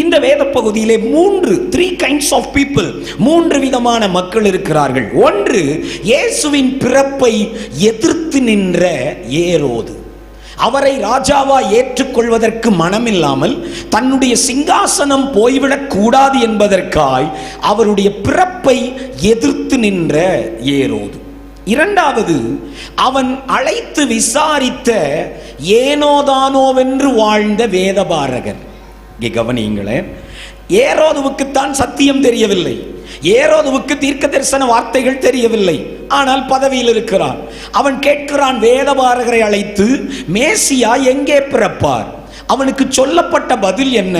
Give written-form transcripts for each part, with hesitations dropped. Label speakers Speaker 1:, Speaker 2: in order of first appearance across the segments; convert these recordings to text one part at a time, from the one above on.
Speaker 1: இந்த வேத பகுதியிலே த்ரீ கைண்ட்ஸ் ஆஃப் பீப்புள், மூன்று விதமான மக்கள் இருக்கிறார்கள். ஒன்று, இயேசுவின் பிறப்பை எதிர்த்து நின்ற ஏரோது. அவரை ராஜாவா ஏற்றுக்கொள்வதற்கு மனமில்லாமல் தன்னுடைய சிங்காசனம் போய்விடக் கூடாது என்பதற்காய் அவருடைய பிறப்பை எதிர்த்து நின்ற ஏரோது. இரண்டாவது, அவன் அழைத்து விசாரித்த ஏனோதானோவென்று வாழ்ந்த வேதபாரகர். கவனியுங்களேன், ஏரோதுவுக்குத்தான் சத்தியம் தெரியவில்லை, ஏரோதுவுக்கு தீர்க்க தரிசன வார்த்தைகள் தெரியவில்லை, ஆனால் பதவியில் இருக்கிறான். அவன் கேட்கிறான் வேதபாரகரை அழைத்து, மேசியா எங்கே பிறப்பார்? அவனுக்கு சொல்லப்பட்ட பதில் என்ன?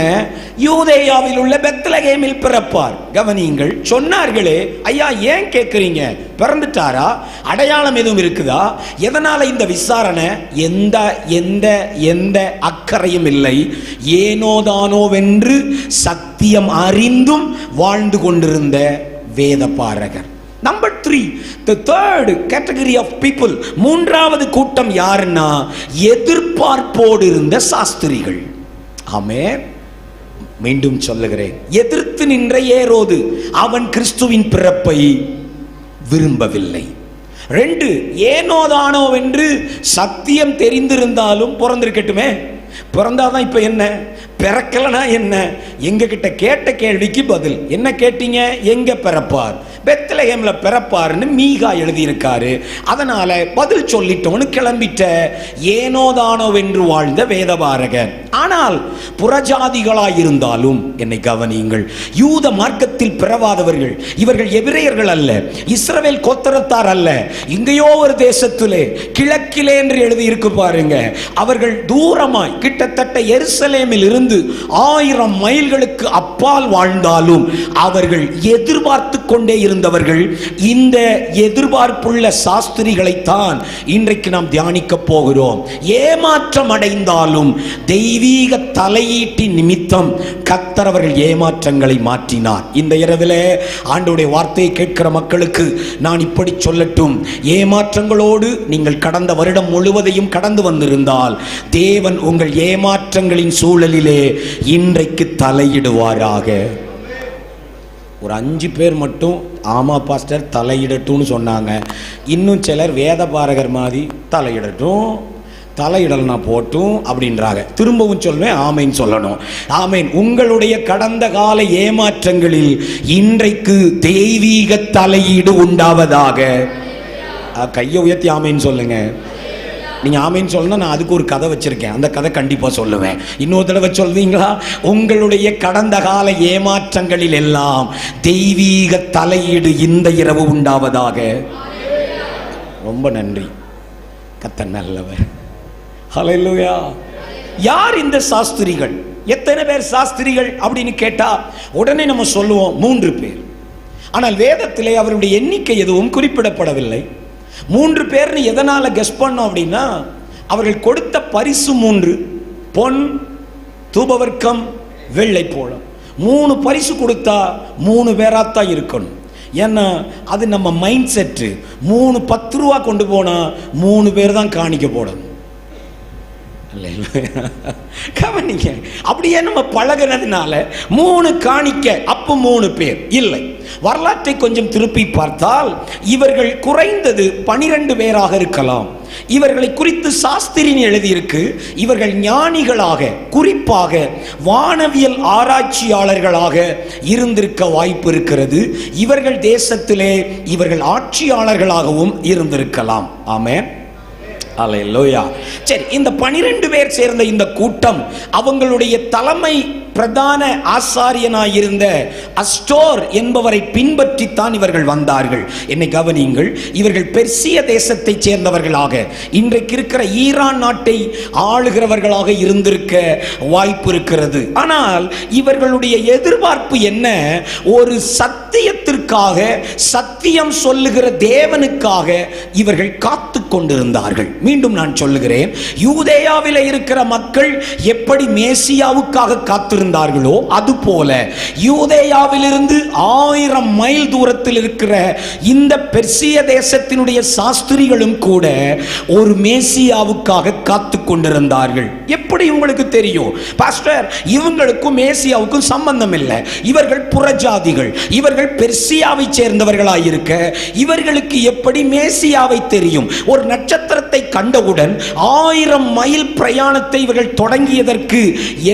Speaker 1: யூதேயாவில் உள்ள பெத்லகேமில் பிறப்பார். கவனியுங்கள், சொன்னார்களே, ஐயா ஏன் கேட்கிறீங்க, பிறந்துட்டாரா, அடையாளம் எதுவும் இருக்குதா, எதனால இந்த விசாரணை? எந்த எந்த எந்த அக்கறையும் இல்லை. ஏனோதானோவென்று சத்தியம் அறிந்தும் வாழ்ந்து கொண்டிருந்த வேதபாரகர். Number 3, the third category of people, மூன்றாவது கூட்டம் யாருன்னா எதிர்பார்ப்போடு இருந்த சாஸ்திரிகள். ஆமென். மீண்டும் சொல்லுகிறேன், எதிர்த்து நின்ற ஏரோது, அவன் கிறிஸ்துவின் பிறப்பை விரும்பவில்லை. 2, ஏனோதானோவென்று சத்தியம் தெரிந்திருந்தாலும் பிறந்திருக்கட்டுமே, பிறந்தாதான் இப்ப என்ன, பிறக்கலனா என்ன? எங்க கிட்ட கேட்ட கேள்விக்கு பதில் என்ன கேட்டீங்க? எங்க பிறப்பார்? பெத்லகேம்ல பிறப்பார்னு மீகா எழுதியிருக்காரு. அதனால பதில் சொல்லிட்டோன்னு கிளம்பிட்ட ஏனோதானோவென்று வாழ்ந்த வேதபாரகர். ஆனால் புறஜாதிகளாயிருந்தாலும் என்னை கவனியுங்கள், யூத மார்க்கத்தில் பிறவாதவர்கள் இவர்கள், எபிரேயர்கள் அல்ல, இஸ்ரவேல் கோத்திரத்தார் அல்ல, எங்கேயோ ஒரு தேசத்திலே கிழக்கிலே என்று எழுதியிருக்கு பாருங்க. அவர்கள் தூரமாய் கிட்டத்தட்ட எருசலேமில் இருந்து 1000 மைல்களுக்கு அப்பால் வாழ்ந்தாலும் அவர்கள் எதிர்பார்த்து கொண்டே இருந்தவர்கள். இந்த எதிர்பார்ப்புள்ள சாஸ்திரிகளைத்தான் இன்றைக்கு நாம் தியானிக்க போகிறோம். ஏமாற்றம் அடைந்தாலும் தெய்வீக தலையீட்டின் நிமித்தம் கர்த்தர் அவர்கள் ஏமாற்றங்களை மாற்றினார். இந்த இரவிலே ஆண்டவருடைய வார்த்தையை கேட்கிற மக்களுக்கு நான் இப்படி சொல்லட்டும், ஏமாற்றங்களோடு நீங்கள் கடந்த வருடம் முழுவதையும் கடந்து வந்திருந்தால் தேவன் உங்கள் ஏமாற்றங்களின் சூழலிலே இன்றைக்கு தலையிடுவாராக. ஒரு 5 பேர் மட்டும் ஆமா பாஸ்டர் தலையிடட்டும்னு சொன்னாங்க. இன்னும் சிலர் வேதபாரகர் மாதிரி தலையிடட்டும், தலையிடல்னா போட்டும் அப்படின்றாங்க. திரும்பவும் சொல்வேன், ஆமேன் சொல்லணும். ஆமேன். உங்களுடைய கடந்த கால ஏமாற்றங்களில் இன்றைக்கு தெய்வீக தலையீடு உண்டாவதாக. கையை உயர்த்தி ஆமேன் சொல்லுங்க. நீங்க ஆமேன்னு சொல்லணும், நான் அதுக்கு ஒரு கதை வச்சிருக்கேன், அந்த கதை கண்டிப்பா சொல்லுவேன். இன்னொரு தடவை சொல்வீங்களா? உங்களுடைய கடந்த கால ஏமாற்றங்களில் எல்லாம் தெய்வீக தலையீடு இந்த இரவு உண்டாவதாக. ரொம்ப நன்றி, கர்த்தர் நல்லவர். ஹல்லேலூயா. யார் இந்த சாஸ்திரிகள்? எத்தனை பேர் சாஸ்திரிகள் அப்படின்னு கேட்டா உடனே நம்ம சொல்லுவோம் 3 பேர். ஆனால் வேதத்திலே அவருடைய எண்ணிக்கை எதுவும் குறிப்பிடப்படவில்லை. 3 பேர்னு எதனால கெஸ் பண்ணோம் அப்படின்னா, அவர்கள் கொடுத்த பரிசு 3: பொன், தூபவர்க்கம், வெள்ளை போளம். 3 பரிசு கொடுத்தா 3 பேராத்தான் இருக்கணும். ஏன்னா அது நம்ம மைண்ட் செட்டு. 3 10 ரூபா கொண்டு போனா 3 பேர் தான் காணிக்க போடணும். கவனிங்க, அப்படியே நம்ம பழகினதுனால 3 காணிக்க, அப்ப 3 பேர் இல்லை. வரலாற்றை கொஞ்சம் திருப்பி பார்த்தால் இவர்கள் குறைந்தது 12 பேராக இருக்கலாம். இவர்களை குறித்து சாஸ்திரின் எழுதியிருக்கு. இவர்கள் ஞானிகளாக, குறிப்பாக வானவியல் ஆராய்ச்சியாளர்களாக இருந்திருக்க வாய்ப்பு இருக்கிறது. இவர்கள் தேசத்திலே இவர்கள் ஆட்சியாளர்களாகவும் இருந்திருக்கலாம். ஆமென். அல்லேலூயா. சரி, இந்த 12 பேர் சேர்ந்த இந்த கூட்டம் அவங்களுடைய தலைமை பிரதான ஆசாரியனாயிருந்த அஸ்டோர் என்பவரை பின்பற்றித்தான் இவர்கள் வந்தார்கள். என்னை கவனியுங்கள், இவர்கள் பெர்சிய தேசத்தை சேர்ந்தவர்களாக, இன்றைக்கு இருக்கிற ஈரான் நாட்டை ஆளுகிறவர்களாக இருந்திருக்க வாய்ப்பு இருக்கிறது. ஆனால் இவர்களுடைய எதிர்பார்ப்பு என்ன? ஒரு சத்தியத்திற்காக, சத்தியம் சொல்லுகிற தேவனுக்காக இவர்கள் காத்து கொண்டிருந்தார்கள். மீண்டும் நான் சொல்லுகிறேன், யூதேயாவில் இருக்கிற மக்கள் எப்படி மேசியாவுக்காக காத்திருந்தார்களோ அதுபோல யூதேயாவிலிருந்து 1000 மைல் தூரத்தில் இருக்கிற இந்த பெர்சிய தேசத்தினுடைய சாஸ்திரிகளும் கூட ஒரு மேசியாவுக்காக காத்து கொண்டிருந்தார்கள். எப்படி உங்களுக்கு தெரியும் பாஸ்டர்? இவங்களுக்கும் மேசியாவுக்கும் சம்பந்தம் இல்லை. இவர்கள் புறஜாதிகள், இவர்கள் பெர்சியாவை சேர்ந்தவர்களாயிருக்க இவர்களுக்கு எப்படி மேசியாவை தெரியும்? ஒரு நட்சத்திரத்தை கண்டவுடன் 1000 மைல் பிரயாணத்தை இவர்கள் தொடங்கியதற்கு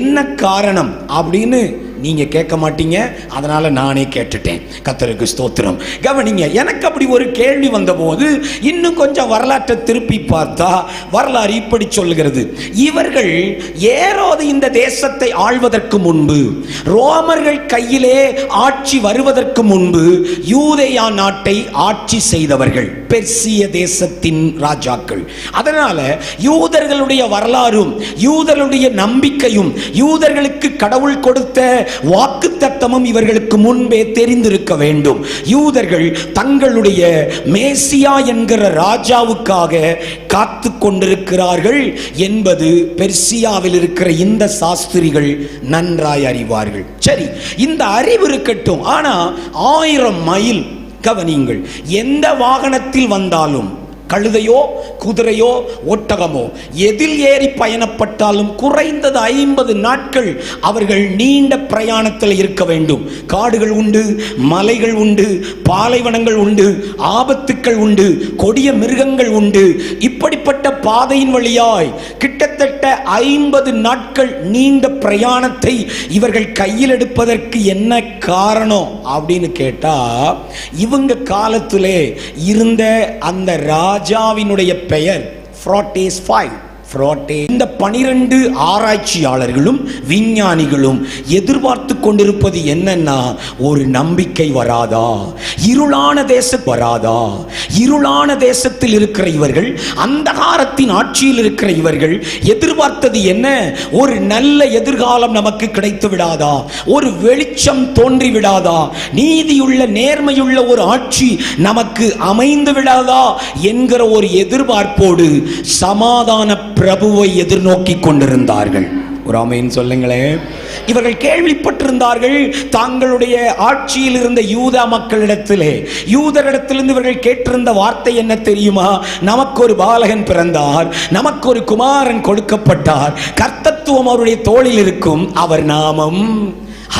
Speaker 1: என்ன காரணம் அப்படின்னு நீங்க கேட்க மாட்டீங்க. அதனால நானே கேட்டுட்டேன். கர்த்தருக்கு ஸ்தோத்திரம். கவனிங்க, எனக்கு அப்படி ஒரு கேள்வி வந்தபோது இன்னும் கொஞ்சம் வரலாற்றை திருப்பி பார்த்தா வரலாறு இப்படி சொல்லுகிறது. இவர்கள் ஏரோது இந்த தேசத்தை ஆள்வதற்கு முன்பு, ரோமர்கள் கையிலே ஆட்சி வருவதற்கு முன்பு யூதேயா நாட்டை ஆட்சி செய்தவர்கள் பெர்சிய தேசத்தின் ராஜாக்கள். அதனால யூதர்களுடைய வரலாறும் யூதர்களுடைய நம்பிக்கையும் யூதர்களுக்கு கடவுள் கொடுத்த வாக்கு தத்தமும் இவர்களுக்கு முன்பே தெரிந்திருக்க வேண்டும். யூதர்கள் தங்களுடைய மேசியா என்கிற ராஜாவுக்காக காத்து கொண்டிருக்கிறார்கள் என்பது பெர்சியாவில் இருக்கிற இந்த சாஸ்திரிகள் நன்றாய் அறிவார்கள். சரி, இந்த அறிவு இருக்கட்டும். ஆனா 1000 மைல் கவனிங்கள். எந்த வாகனத்தில் வந்தாலும், கழுதையோ குதிரையோ ஒட்டகமோ எதில் ஏறி பயணப்பட்டாலும் குறைந்தது 50 நாட்கள் அவர்கள் நீண்ட பிரயாணத்தில் இருக்க வேண்டும். காடுகள் உண்டு, மலைகள் உண்டு, பாலைவனங்கள் உண்டு, ஆபத்துக்கள் உண்டு, கொடிய மிருகங்கள் உண்டு. இப்படிப்பட்ட பாதையின் வழியாய் கிட்டத்தட்ட 50 நாட்கள் நீண்ட பிரயாணத்தை இவர்கள் கையில் எடுப்பதற்கு என்ன காரணம் அப்படின்னு கேட்டா, இவங்க காலத்திலே இருந்த அந்த ராஜாவினுடைய பெயர் ஃப்ராட்டேஸ் 5. இந்த 12 ஆராய்ச்சியாளர்களும் விஞ்ஞானிகளும் எதிர்பார்த்து கொண்டிருப்பது என்னன்னா, ஒரு நம்பிக்கை வராதா? இருளான தேசம் வராதா? இருளான தேசத்தில் இருக்கிற இவர்கள், அந்தகாரத்தின் ஆட்சியில் இருக்கிற இவர்கள் எதிர்பார்த்தது என்ன? ஒரு நல்ல எதிர்காலம் நமக்கு கிடைத்து விடாதா? ஒரு வெளிச்சம் தோன்றி விடாதா? நீதியுள்ள நேர்மையுள்ள ஒரு ஆட்சி நமக்கு அமைந்து விடாதா என்கிற ஒரு எதிர்பார்ப்போடு சமாதான பிரபுவை எதிர்நோக்கி கொண்டிருந்தார்கள். ஒரு ஆமென் சொல்லுங்களேன். இவர்கள் கேள்விப்பட்டிருந்தார்கள், தாங்களுடைய ஆட்சியில் இருந்த யூதா மக்களிடத்திலே, யூதரிடத்திலிருந்து இவர்கள் கேட்டிருந்த வார்த்தை என்ன தெரியுமா? நமக்கு ஒரு பாலகன் பிறந்தார், நமக்கு ஒரு குமாரன் கொடுக்கப்பட்டார், கர்த்தத்துவம் அவருடைய தோளில் இருக்கும், அவர் நாமம்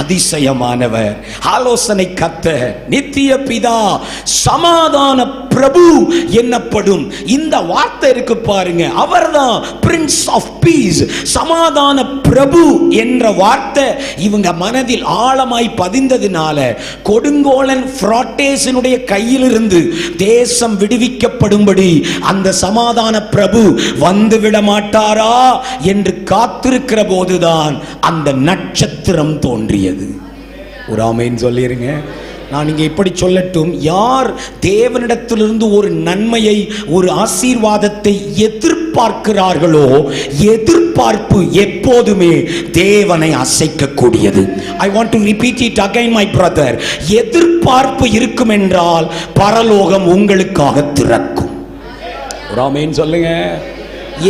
Speaker 1: அதிசயமானவர், ஆலோசனை கர்த்தர், நித்திய பிதா, சமாதான பிரபு என்னப்படும். இந்த வார்த்தை இருக்கு பாருங்க, அவர்தான் பிரின்ஸ் ஆஃப் பீஸ், சமாதான பிரபு என்ற வார்த்தை இவங்க மனதில் ஆழமாய் பதிந்ததினால கொடுங்கோலன் ஃப்ராட்டேஸினுடைய கையிலிருந்து தேசம் விடுவிக்கப்படும்படி அந்த சமாதான பிரபு வந்துவிட மாட்டாரா என்று காத்திருக்கிற போதுதான் அந்த நட்சத்திரம் தோன்றியது. ஒரு ஆமென் சொல்லிருங்க. நான் இங்கே இப்படி சொல்லட்டும், யார் தேவனிடத்திலிருந்து ஒரு நன்மையை, ஒரு ஆசீர்வாதத்தை எதிர்பார்க்கிறார்களோ, எதிர்பார்ப்பு எப்போதுமே தேவனை அசைக்கக்கூடியது. I want to repeat it again my brother. எதிர்பார்ப்பு இருக்கும் என்றால் பரலோகம் உங்களுக்காக திறக்கும். ஒரு ஆமென் சொல்லுங்க.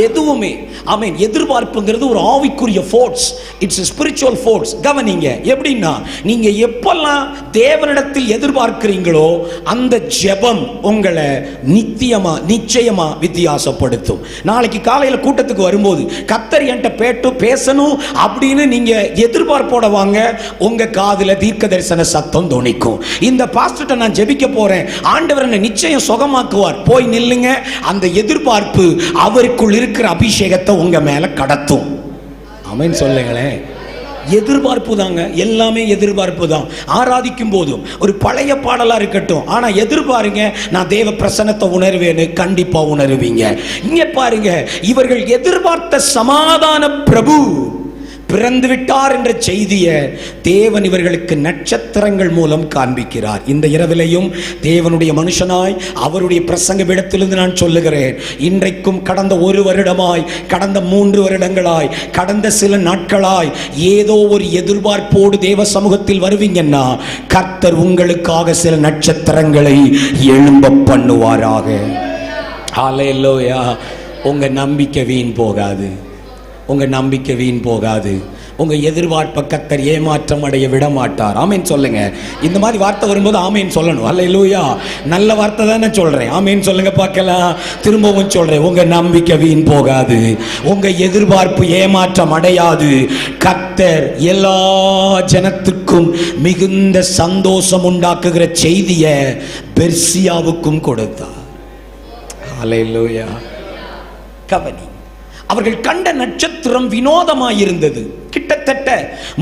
Speaker 1: எதுவுமே ஆமென். எதிர்பார்ப்புங்கிறது ஒரு ஆவிக்குரிய force, it's a spiritual force. கவனிங்க, எப்படின்னா நீங்க எப்பெல்லாம் தேவனிடத்தில் எதிர்பார்க்கிறீங்களோ அந்த ஜெபம் உங்களை நிச்சயமா வித்தியாசப்படுத்தும். நாளைக்கு காலையில் கூட்டத்துக்கு வரும்போது கர்த்தர் என்கிட்ட பேசணும் அப்படின்னு நீங்க எதிர்பார்ப்போட வாங்க, உங்க காதுல தீர்க்க தரிசன சத்தம் தொனிக்கும். இந்த பாஸ்டர்ட்ட நான் ஜெபிக்க போறேன், ஆண்டவர் என்னை நிச்சயம் சுகமாக்குவார், போய் நில்லுங்க. அந்த எதிர்பார்ப்பு அவருக்குள் இருக்கிற அபிஷேகத்தை உங்க மேல கடத்தும். ஆமென் சொல்லுங்களேன். எதிர்பார்ப்பு தாங்க, எல்லாமே எதிர்பார்ப்பு தான். ஆராதிக்கும் போதும் ஒரு பழைய பாடலா இருக்கட்டும், ஆனா எதிர்பாருங்க, நான் தேவ பிரசன்னத்தை உணர்வேன்னு கண்டிப்பா உணர்வீங்க. இங்க பாருங்க, இவர்கள் எதிர்பார்த்த சமாதான பிரபு பிறந்து விட்டார் என்ற செய்தியை தேவன் இவர்களுக்கு நட்சத்திரங்கள் மூலம் காண்பிக்கிறார். இந்த இரவிலையும் தேவனுடைய மனுஷனாய் அவருடைய பிரசங்க விடத்திலிருந்து நான் சொல்லுகிறேன், இன்றைக்கும் கடந்த 1 வருடமாய், கடந்த 3 வருடங்களாய், கடந்த சில நாட்களாய் ஏதோ ஒரு எதிர்பார்ப்போடு தேவ சமூகத்தில் வருவீங்கன்னா கர்த்தர் உங்களுக்காக சில நட்சத்திரங்களை எழும்ப பண்ணுவாராக. ஹல்லேலூயா. உங்க நம்பிக்கை வீண் போகாது, உங்க நம்பிக்கை வீண் போகாது. உங்க எதிர்பார்ப்பை கர்த்தர் ஏமாற்றம் அடைய விட மாட்டார். ஆமேன் சொல்லுங்க. இந்த மாதிரி வார்த்தை வரும்போது ஆமேன் சொல்லணும். அல்லேலூயா. நல்ல வார்த்தை தானே சொல்றேன். ஆமேன் சொல்லுங்க பார்க்கலாம். திரும்பவும் சொல்றேன், உங்க நம்பிக்கை வீண் போகாது, உங்க எதிர்பார்ப்பு ஏமாற்றம் அடையாது. கர்த்தர் எல்லா ஜனத்துக்கும் மிகுந்த சந்தோஷம் உண்டாக்குகிற செய்தியை பெர்சியாவுக்கும் கொடுத்தார். அல்லேலூயா. கவனி, அவர்கள் கண்ட நட்சத்திரம் வினோதமாயிருந்தது. கிட்டத்தட்ட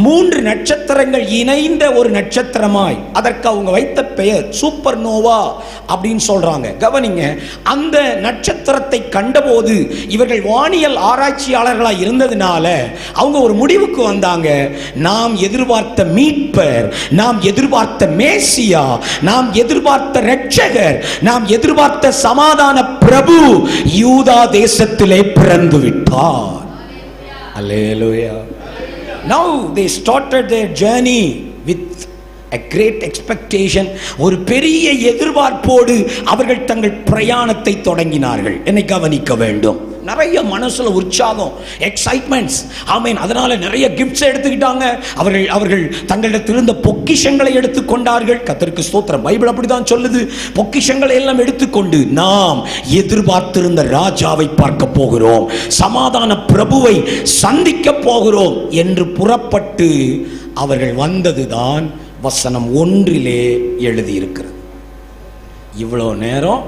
Speaker 1: 3 நட்சத்திரங்கள் இணைந்த ஒரு நட்சத்திரமாய் அதற்கு அவங்க வைத்த பெயர் சூப்பர் நோவா அப்படின்னு சொல்றாங்க. கவனிங்க, அந்த நட்சத்திரத்தை கண்டபோது இவர்கள் வானியல் ஆராய்ச்சியாளர்களாய் இருந்ததுனால அவங்க ஒரு முடிவுக்கு வந்தாங்க. நாம் எதிர்பார்த்த மீட்பர், நாம் எதிர்பார்த்த மேசியா, நாம் எதிர்பார்த்த இரட்சகர், நாம் எதிர்பார்த்த சமாதான பிரபு யூதா தேசத்திலே பிறந்து விட்டார். அல்லேலூயா. Now they started their journey with a great expectation. ஒரு பெரிய எதிர்பார்ப்போடு அவர்கள் தங்கள் பிரயாணத்தை தொடங்கினார்கள். என்னை கவனிக்க வேண்டும். நிறைய மனசுல உற்சாகம், எக்ஸைட்மெண்ட்ஸ். ஆமென். அதனால நிறைய கிஃப்ட்ஸ் எடுத்துக்கிட்டாங்க. அவர்கள் தங்களிடத்திலிருந்த பொக்கிஷங்களை எடுத்துக்கொண்டார்கள். கர்த்தருக்கு ஸ்தோத்திரம். பைபிள் அப்படிதான் சொல்லுது. பொக்கிஷங்களை எல்லாம் எடுத்துக்கொண்டு நாம் எதிர்பார்த்திருந்த ராஜாவை பார்க்க போகிறோம், சமாதான பிரபுவை சந்திக்க போகிறோம் என்று புறப்பட்டு அவர்கள் வந்ததுதான் வசனம் 1 எழுதியிருக்கிறது. இவ்வளோ நேரம்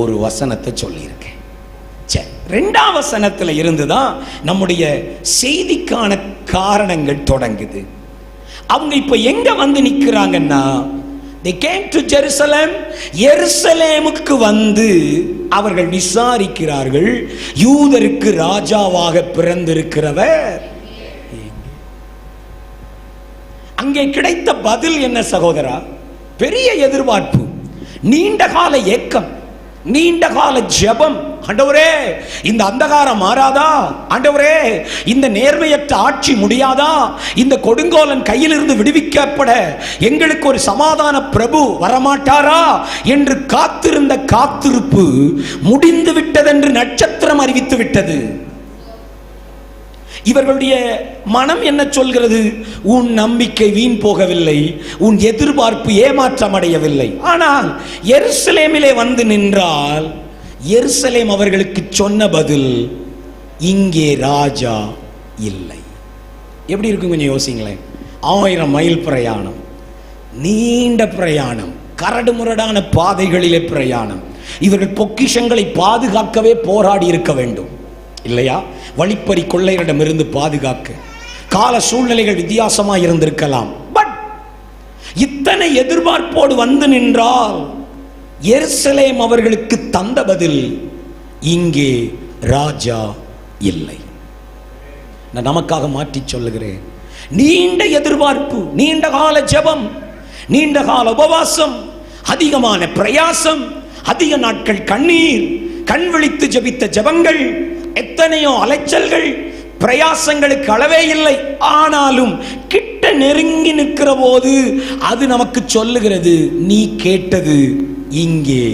Speaker 1: ஒரு வசனத்தை சொல்லியிருக்கேன். 2ஆம் வசனத்தில் இருந்துதான் நம்முடைய செய்திக்கான காரணங்கள் தொடங்குது. அவங்க இப்ப எங்க வந்து நிற்கிறாங்கன்னா, they came to Jerusalem. எருசலேமுக்கு வந்து அவர்கள் விசாரிக்கிறார்கள், யூதருக்கு ராஜாவாக பிறந்திருக்கிறவர். அங்கே கிடைத்த பதில் என்ன சகோதரா? பெரிய எதிர்பார்ப்பு, நீண்ட கால ஏக்கம், நீண்ட கால ஜெபம். ஆண்டவரே, இந்த அந்தகாரம் மாறாதா? ஆண்டவரே, இந்த நேர்மையற்ற ஆட்சி முடியாதா? இந்த கொடுங்கோலன் கையிலிருந்து விடுவிக்கப்பட எங்களுக்கு ஒரு சமாதான பிரபு வரமாட்டாரா என்று காத்திருந்த காத்திருப்பு முடிந்து விட்டதென்று நட்சத்திரம் அறிவித்து விட்டது. இவர்களுடைய மனம் என்ன சொல்கிறது? உன் நம்பிக்கை வீண் போகவில்லை, உன் எதிர்பார்ப்பு ஏமாற்றம் அடையவில்லை. ஆனால் எருசலேமிலே வந்து நின்றால் எருசலேம் அவர்களுக்கு சொன்ன பதில், இங்கே ராஜா இல்லை. எப்படி இருக்கும் கொஞ்சம் யோசிங்களேன். 1000 மைல் பிரயாணம், நீண்ட பிரயாணம், கரடு முரடான பாதைகளிலே பிரயாணம். இவர்கள் பொக்கிஷங்களை பாதுகாக்கவே போராடி இருக்க வேண்டும் இல்லையா? வழிப்பறி கொள்ளையரிடமிருந்து பாதுகாக்க கால சூழ்நிலைகள் வித்தியாசமாக இருந்திருக்கலாம். பட் இத்தனை எதிர்பார்ப்போடு வந்து நின்றால் எருசலேம் அவர்களுக்கு தந்த பதில், இங்கே ராஜா இல்லை. நான் நமக்காக மாற்றி சொல்லுகிறேன். நீண்ட எதிர்பார்ப்பு, நீண்ட கால ஜெபம், நீண்ட கால உபவாசம், அதிகமான பிரயாசம், அதிக நாட்கள் கண்ணீர், கண் விழித்து ஜெபித்த ஜெபங்கள், எத்தனையோ அலைச்சல்கள், பிரயாசங்களுக்கு அளவே இல்லை. ஆனாலும் கிட்ட நெருங்கி நிற்கிற போது அது நமக்கு சொல்லுகிறது, நீ கேட்டது இங்கே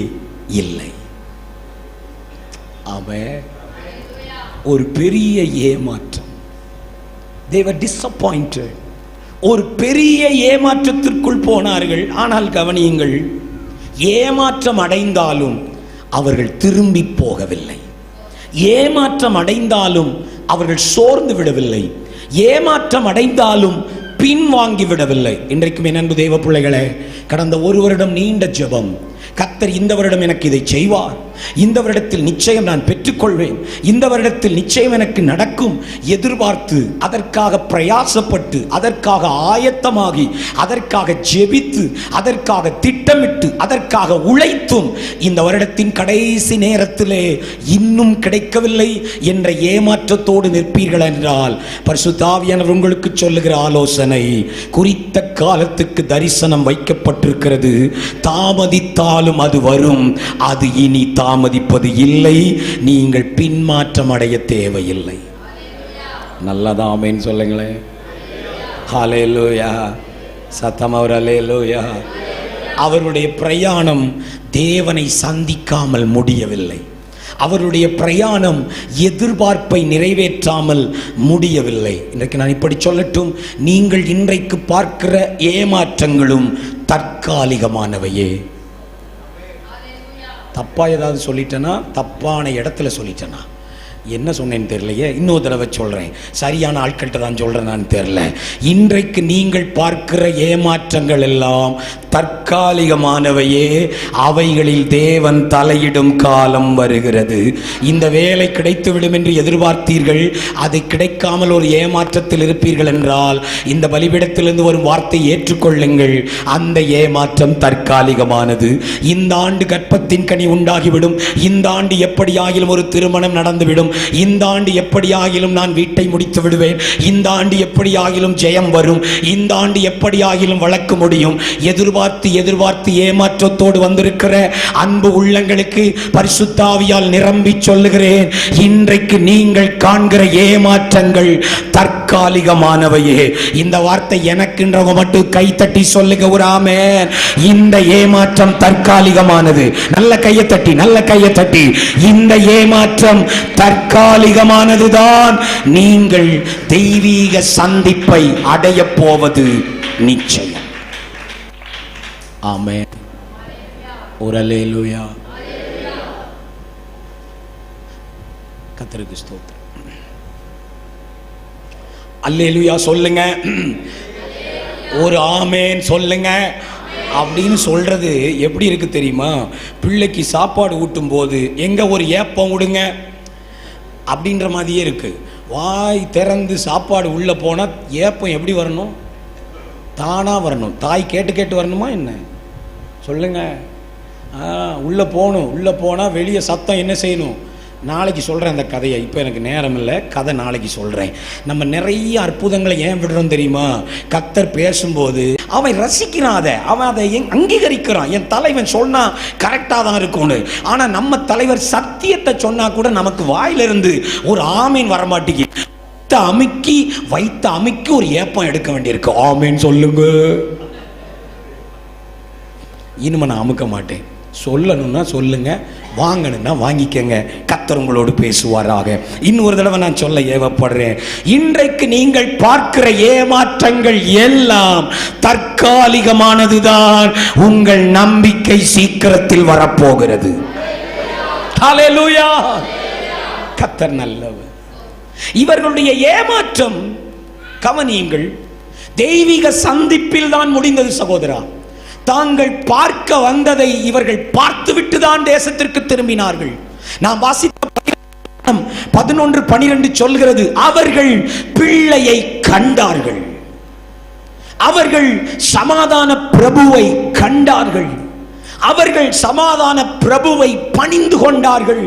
Speaker 1: இல்லை. அவன் ஒரு பெரிய ஏமாற்றம். they were disappointed. ஒரு பெரிய ஏமாற்றத்திற்குள் போனார்கள். ஆனால் கவனியுங்கள், ஏமாற்றம் அடைந்தாலும் அவர்கள் திரும்பி போகவில்லை. ஏமாற்றம் அடைந்தாலும் அவர்கள் சோர்ந்து விடவில்லை. ஏமாற்றம் அடைந்தாலும் பின்வாங்கி விடவில்லை. இன்றைக்கும் என் அன்பு தேவ பிள்ளைகளே, கடந்த 1 வருடம் நீண்ட ஜெபம். கர்த்தர் இந்த வருடம் எனக்கு இதை செய்வார், இந்த வருடத்தில் நிச்சயம் நான் பெற்றுக்கொள்வேன், இந்த வருடத்தில் நிச்சயம் எனக்கு நடக்கும் எதிர்பார்த்து அதற்காக பிரயாசப்பட்டு அதற்காக ஆயத்தமாகி அதற்காக ஜெபித்து அதற்காக திட்டமிட்டு அதற்காக உழைத்தும் இந்த வருடத்தின் கடைசி நேரத்திலே இன்னும் கிடைக்கவில்லை என்ற ஏமாற்றத்தோடு நிற்பீர்கள் என்றால், பரிசுத்த ஆவியானவர் உங்களுக்கு சொல்லுகிற ஆலோசனை, குறித்த காலத்துக்கு தரிசனம் வைக்கப்பட்டிருக்கிறது. தாமதித்தாலும் அது வரும். அது இனி தாமதிப்பது இல்லை. நீங்கள் பின்மாற்றம் அடைய தேவையில்லை. நல்லதா ஆமென் சொல்லுங்களேன். ஹல்லேலூயா. சத்தமா ஒரு ஹல்லேலூயா. அவருடைய பிரயாணம் தேவனை சந்திக்காமல் முடியவில்லை. அவருடைய பிரயாணம் எதிர்பார்ப்பை நிறைவேற்றாமல் முடியவில்லை. இன்றைக்கு நான் இப்படி சொல்லட்டும், நீங்கள் இன்றைக்கு பார்க்கிற ஏமாற்றங்களும் தற்காலிகமானவையே. தப்பா ஏதாவது சொல்லிட்டேனா, தப்பான இடத்துல சொல்லிட்டேனா, என்ன சொன்னேன்னு தெரியலையே, இன்னொரு தடவை சொல்றேன், சரியான ஆட்கள்கிட்ட தான் சொல்றேன் நான் தெரியல. இன்றைக்கு நீங்கள் பார்க்கிற ஏமாற்றங்கள் எல்லாம் தற்காலிகமானவையே. அவைகளில் தேவன் தலையிடும் காலம் வருகிறது. இந்த வேலை கிடைத்துவிடும் என்று எதிர்பார்த்தீர்கள், அது கிடைக்காமல் ஒரு ஏமாற்றத்தில் இருப்பீர்கள் என்றால் இந்த பலிபீடத்திலிருந்து வரும் வார்த்தை ஏற்றுக்கொள்ளுங்கள். அந்த ஏமாற்றம் தற்காலிகமானது. இந்த ஆண்டு கற்பத்தின் கனி உண்டாகிவிடும், இந்த ஆண்டு எப்படியாகிலும் ஒரு திருமணம் நடந்துவிடும், இந்த ஆண்டு எப்படியாகிலும் நான் வீட்டை முடித்து விடுவேன், இந்த ஆண்டு எப்படியாகிலும் ஜெயம் வரும், இந்த ஆண்டு எப்படியாகிலும் வழக்கு முடியும். எதிர்பார்த்து ஏமாற்றத்தோடு வந்திருக்கிற அன்பு உள்ளங்களுக்கு பரிசுத்த ஆவியால் நிரம்பி சொல்லுகிறேன், இன்றைக்கு நீங்கள் காண்கிற ஏமாற்றங்கள் தற்காலிகமானவையே. இந்த வார்த்தை எனக்குன்றவங்க மட்டும் கை தட்டி சொல்லுங்க ஒரு ஆமென். இந்த ஏமாற்றம் தற்காலிகமானது. நல்ல கையை தட்டி இந்த ஏமாற்றம் தற்காலிகமானதுதான். நீங்கள் தெய்வீக சந்திப்பை அடைய போவது நிச்சயம். ஆமென். ஒரு அல்லேலூயா. கர்த்தருக்கு ஸ்தோத்திரம். அல்லேலூயா சொல்லுங்க, ஒரு ஆமென் சொல்லுங்க. அப்படின்னு சொல்றது எப்படி இருக்கு தெரியுமா? பிள்ளைக்கு சாப்பாடு ஊட்டும் போது எங்க ஒரு ஏப்பம் விடுங்க அப்படின்ற மாதிரியே இருக்கு. வாய் திறந்து சாப்பாடு உள்ள போனா ஏப்பம் எப்படி வரணும்? தானா வரணும். தாய் கேட்டு கேட்டு வரணுமா என்ன? சொல்லுங்க. உள்ள போகணும். உள்ள போனா வெளியே சத்தம் என்ன செய்யணும்? நாளைக்கு சொல்கிறேன் அந்த கதையை, இப்போ எனக்கு நேரம் இல்லை, கதை நாளைக்கு சொல்கிறேன். நம்ம நிறைய அற்புதங்களை ஏன் விடுறோம் தெரியுமா? கர்த்தர் பேசும்போது அவன் ரசிக்கிறான், அவன் அதை அங்கீகரிக்கிறான். என் தலைவன் சொன்னா கரெக்டாக தான் இருக்கும்னு. ஆனால் நம்ம தலைவர் சத்தியத்தை சொன்னா கூட நமக்கு வாயிலிருந்து ஒரு ஆமீன் வரமாட்டேங்கி, வைத்த அமுக்கி ஒரு ஏப்பம் எடுக்க வேண்டியிருக்கு. ஆமீன் சொல்லுங்க. இனிமே நான் அமுக்க மாட்டேன். சொல்லணும்னா சொல்லுங்க, வாங்கணும்னா வாங்கிக்கங்க. கர்த்தர் உங்களோடு பேசுவாராக. இன்னொரு தடவை நான் சொல்ல ஏவப்படுறேன், இன்றைக்கு நீங்கள் பார்க்கிற ஏமாற்றங்கள் எல்லாம் தற்காலிகமானதுதான். உங்கள் நம்பிக்கை சீக்கிரத்தில் வரப்போகிறது. ஹல்லேலூயா. கர்த்தர் நல்லவர். இவர்களுடைய ஏமாற்றம் கவனியுங்கள், தெய்வீக சந்திப்பில் தான் முடிந்தது சகோதரா. தாங்கள் பார்க்க வந்ததை இவர்கள் பார்த்துவிட்டு தான் தேசத்திற்கு திரும்பினார்கள். நாம் வாசித்த 11:12 சொல்கிறது, அவர்கள் பிள்ளையை கண்டார்கள், அவர்கள் சமாதான பிரபுவை கண்டார்கள், அவர்கள் சமாதான பிரபுவை பணிந்து கொண்டார்கள்.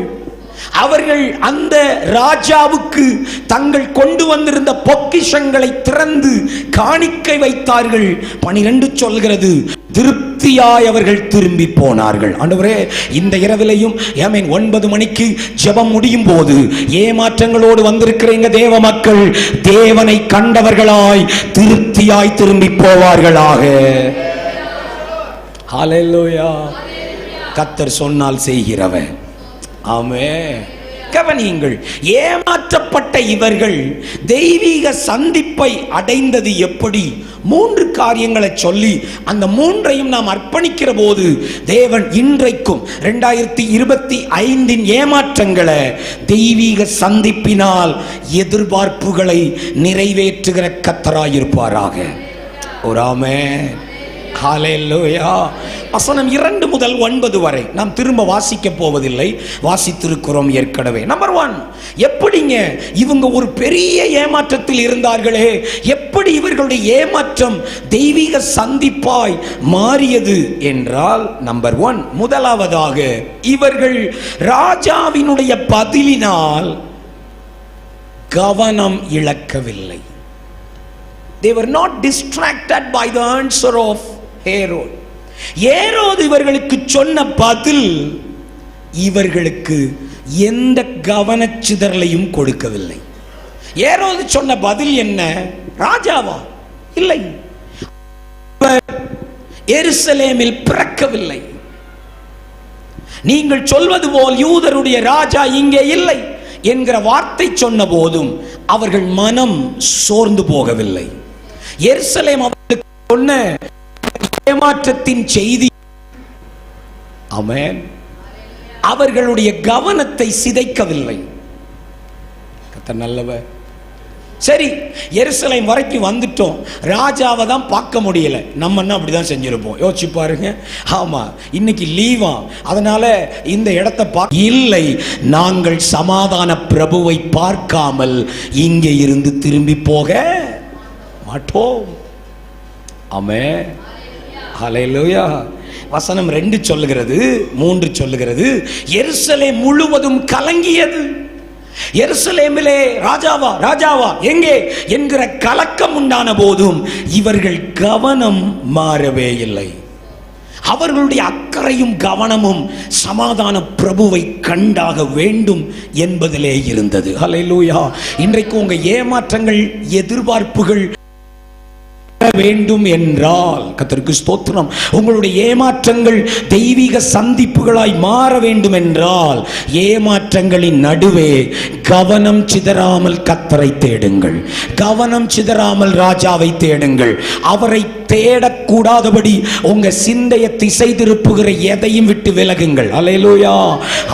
Speaker 1: அவர்கள் அந்த ராஜாவுக்கு தங்கள் கொண்டு வந்திருந்த பொக்கிஷங்களை திறந்து காணிக்கை வைத்தார்கள். 12 சொல்கிறது, திருப்தியாய் அவர்கள் திரும்பி போனார்கள். ஆண்டவரே, இந்த இரவிலையும் 9 மணிக்கு ஜெபம் முடியும் போது ஏமாற்றங்களோடு வந்திருக்கிற எங்க தேவ மக்கள் தேவனை கண்டவர்களாய் திருப்தியாய் திரும்பி போவார்களாக. ஹல்லேலூயா. கர்த்தர் சொன்னால் செய்கிறவன். ஆமென். கவனியுங்கள், ஏமாற்றப்பட்ட இவர்கள் தெய்வீக சந்திப்பை அடைந்தது எப்படி? 3 காரியங்களை சொல்லி அந்த 3ஐயும் நாம் அர்ப்பணிக்கிற போது தேவன் இன்றைக்கும் 2025 ஏமாற்றங்களை தெய்வீக சந்திப்பினால் எதிர்பார்ப்புகளை நிறைவேற்றுகிற கர்த்தராயிருப்பாராக. ஒரு ஆமென். ஹல்லேலூயா. வசனம் 2 முதல் 9 வரை நாம் திரும்ப வாசிக்க போவதில்லை, வாசித்திருக்கிறோம் ஏற்கனவே. நம்பர் 1, எப்படிங்க இவங்க ஒரு பெரிய ஏமாற்றத்தில் இருந்தார்களே, எப்படி இவர்களுடைய ஏமாற்றம் தெய்வீக சந்திப்பாய் மாறியது என்றால், நம்பர் 1, முதலாவதாக இவர்கள் ராஜாவினுடைய பதிலினால் கவனம் இழக்கவில்லை. They were not distracted by the answer of Herod. ஏரோது இவர்களுக்கு சொன்ன பதில் இவர்களுக்கு எந்த கவனச்சிதறலையும் கொடுக்கவில்லை. ஏரோது சொன்ன பதில் என்ன? ராஜாவா? இல்லை. எருசலேமில் பிறக்கவில்லை. நீங்கள் சொல்வது போல் யூதருடைய ராஜா இங்கே இல்லை என்கிற வார்த்தை சொன்ன போதும் அவர்கள் மனம் சோர்ந்து போகவில்லை. எருசலேம் அவர்களுக்கு சொன்ன ஏமாற்றத்தின் செய்தி ஆமென் அவர்களுடைய கவனத்தை சிதைக்கவில்லை. கர்த்தர் நல்லவர். சரி, எருசலேம் வரைக்கும் வந்துட்டோம், ராஜாவை தான் பார்க்க முடியல. நம்ம என்ன அப்படிதான் செஞ்சிருப்போம், யோசிச்சு பாருங்க. ஆமா, இன்னைக்கு லீவா, அதனால இந்த இடத்தை பார்க்க இல்லை. நாங்கள் சமாதான பிரபுவை பார்க்காமல் இங்கே இருந்து திரும்பி போக மாட்டோம். ஆமென், ஹல்லேலூயா. வசனம் 2 சொல்லுகிறது, 3 சொல்லுகிறது, எருசலேம் முழுவதும் கலங்கியது. எருசலேமிலே ராஜாவா ராஜாவா எங்கே என்கிற கலக்கம் உண்டான போதும் இவர்கள் கவனம் மாறவே இல்லை. அவர்களுடைய அக்கறையும் கவனமும் சமாதான பிரபுவை கண்டாக வேண்டும் என்பதிலே இருந்தது. ஹல்லேலூயா. இன்றைக்கு உங்க ஏமாற்றங்கள், எதிர்பார்ப்புகள் வேண்டும் என்றால், கர்த்தருக்கு ஸ்தோத்திரம், உங்களுடைய ஏமாற்றங்கள் தெய்வீக சந்திப்புகளாய் மாற வேண்டும் என்றால், ஏமாற்றங்களின் நடுவே கவனம் சிதறாமல் கர்த்தரை தேடுங்கள், கவனம் சிதறாமல் ராஜாவை தேடுங்கள். அவரை தேடக்கூடாதபடி உங்க சிந்தையை திசை திருப்புகிற எதையும் விட்டு விலகுங்கள். அல்லேலூயா,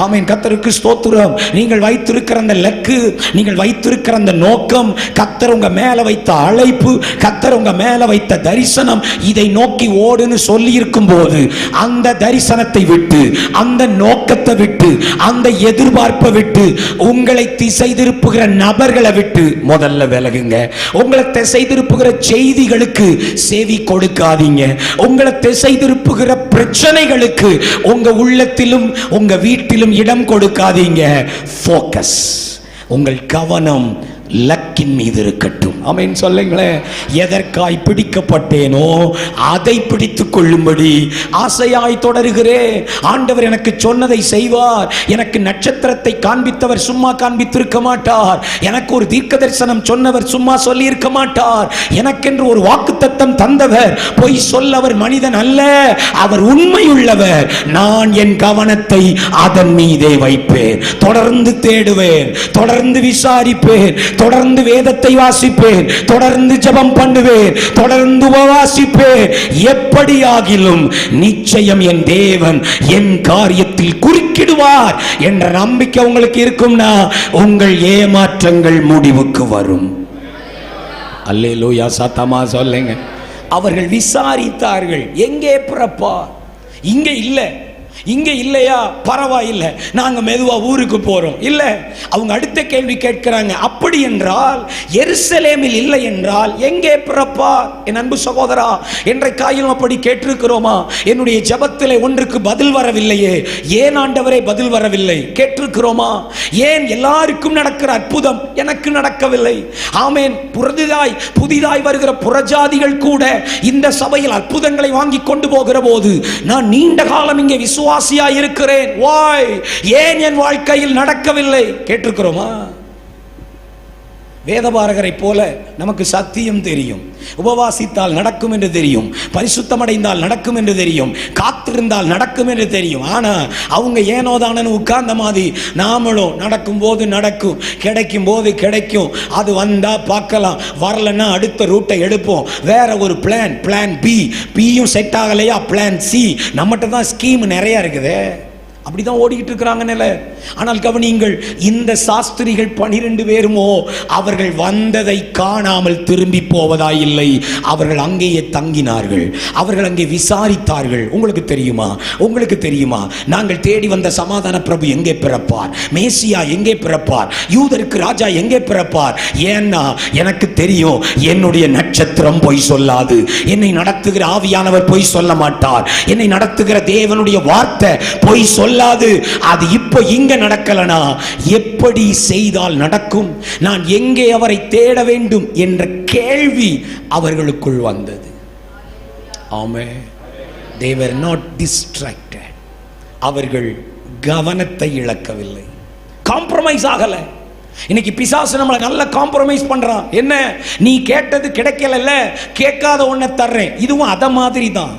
Speaker 1: ஆமென். கர்த்தருக்கு ஸ்தோத்திரம். நீங்கள் வைத்திருக்கிற அந்த லக்கு, நீங்கள் வைத்திருக்கிற அந்த நோக்கம், கர்த்தர் உங்க மேல வைத்த அழைப்பு, கர்த்தர் உங்க மேல வைத்த தரிசனம், இதை நோக்கி ஓடுன்னு சொல்லி இருக்கும் போது அந்த தரிசனத்தை விட்டு, அந்த நோக்கத்தை விட்டு, அந்த எதிர்பார்ப்பை விட்டு, உங்களை திசை திருப்புகிற நபர்களை விட்டு முதல்ல விலகுங்க. உங்களை திசை திருப்புகிற செய்திகளுக்கு செவி கொடுக்காதீங்க. உங்களை திசை திருப்புகிற பிரச்சனைகளுக்கு உங்க உள்ளத்திலும் உங்க வீட்டிலும் இடம் கொடுக்காதீங்க. ஃபோக்கஸ், உங்கள் கவனம் லக்கின் மீது இருக்கட்டும். ஆமென் சொல்லுங்களேன். எதற்காய் பிடிக்கப்பட்டேனோ அதை பிடித்துக் கொள்ளும்படி ஆசையாய் தொடருகிறேன். ஆண்டவர் எனக்கு சொன்னதை செய்வார். எனக்கு நட்சத்திரத்தை காண்பித்தவர் சும்மா காண்பித்திருக்க மாட்டார். எனக்கு ஒரு தீர்க்க தரிசனம் சொன்னவர் சும்மா சொல்லி இருக்க மாட்டார். எனக்கென்று ஒரு வாக்குத்தத்தம் தந்தவர் பொய் சொல்லவர் மனிதன் அல்ல, அவர் உண்மையுள்ளவர். நான் என் கவனத்தை அதன் மீதே வைப்பேன். தொடர்ந்து தேடுவேன், தொடர்ந்து விசாரிப்பேன், தொடர்ந்து வேதத்தை வாசிப்பேன், தொடர்ந்து ஜெபம் பண்ணுவேன், தொடர்ந்து உபவாசிப்பேன். எப்படியாகிலும் நிச்சயம் என் தேவன் என் காரியத்தில் குறுக்கிடுவார் என்ற நம்பிக்கை உங்களுக்கு இருக்கும்னா உங்கள் ஏமாற்றங்கள் முடிவுக்கு வரும். அல்லேலூயா, சத்தமா சொல்லுங்க. அவர்கள் விசாரித்தார்கள், எங்கே பிறப்பார்? இங்க இல்லை. இங்க இல்லையா, பரவாயில்லை, நாங்க மெதுவா ஊருக்கு போறோம். இல்ல, அவங்க அடுத்த கேள்வி கேட்கிறாங்க, அப்படி என்றால் எருசலேமில் இல்லை என்றால் எங்கே பிறப்பார்? என் அன்பு சகோதரா, என்றைக்காயிலும் அப்படி கேட்டிருக்கிறோமா? என்னுடைய ஜெபத்திலே ஒன்றுக்கு பதில் வரவில்லையே, ஏன் ஆண்டவரே பதில் வரவில்லை கேட்டிருக்கிறோமா? ஏன் எல்லாருக்கும் நடக்கிற அற்புதம் எனக்கு நடக்கவில்லை? ஆமென். புதிதாய் வருகிற புறஜாதிகள் கூட இந்த சபையில் அற்புதங்களை வாங்கி கொண்டு போகிற போது நான் நீண்ட காலம் இங்கே விசுவாசியா இருக்கிறேன். வாய், ஏன் என் வாழ்க்கையில் நடக்கவில்லை கேட்டிருக்கிறோமா? வேதபாரகரை போல நமக்கு சத்தியம் தெரியும், உபவாசித்தால் நடக்கும் என்று தெரியும், பரிசுத்தமடைந்தால் நடக்கும் என்று தெரியும், காத்திருந்தால் நடக்கும் என்று தெரியும். ஆனா அவங்க ஏனோதானு உட்கார்ந்த மாதிரி நாமளும் நடக்கும் போது நடக்கும், கிடைக்கும் போது கிடைக்கும், அது வந்தா பார்க்கலாம், வரலன்னா அடுத்த ரூட்டை எடுப்போம், வேற ஒரு பிளான் பியும் செட் ஆகலையா பிளான் சி. நம்மகிட்ட தான் ஸ்கீம் நிறைய இருக்குது, அப்படிதான் ஓடிக்கிட்டு இருக்கிறாங்க நிலை. ஆனால் கவனியுங்கள், இந்த சாஸ்திரிகள் 12 பேருமோ அவர்கள் வந்ததை காணாமல் திரும்பி போவதாயில்லை. அவர்கள் அங்கேயே தங்கினார்கள், அவர்கள் அங்கே விசாரித்தார்கள். உங்களுக்கு தெரியுமா நாங்கள் தேடி வந்த சமாதான பிரபு எங்கே பிறப்பார்? மேசியா எங்கே பிறப்பார்? யூதருக்கு ராஜா எங்கே பிறப்பார்? ஏன்னா எனக்கு தெரியும், என்னுடைய நட்சத்திரம் பொய் சொல்லாது, என்னை நடத்துகிற ஆவியானவர் பொய் சொல்ல மாட்டார், என்னை நடத்துகிற தேவனுடைய வார்த்தை பொய் சொல்லாது. அது இப்போ இங்க நடக்கலனா எப்படி செய்தால் நடக்கும்? நான் எங்கே அவரை தேட வேண்டும் என்ற கேள்வி அவர்களுக்குள் வந்தது. ஆமென். They were not distracted. அவர்கள் கவனத்தை இழக்கவில்லை, காம்ப்ரமைஸ் ஆகல. இன்னைக்கு பிசாசு நம்மளை நல்ல காம்ப்ரமைஸ் பண்றான். என்ன, நீ கேட்டது கிடைக்கல, கேட்காத ஒன்ன தர்றேன். இதுவும் அத மாதிரி தான்.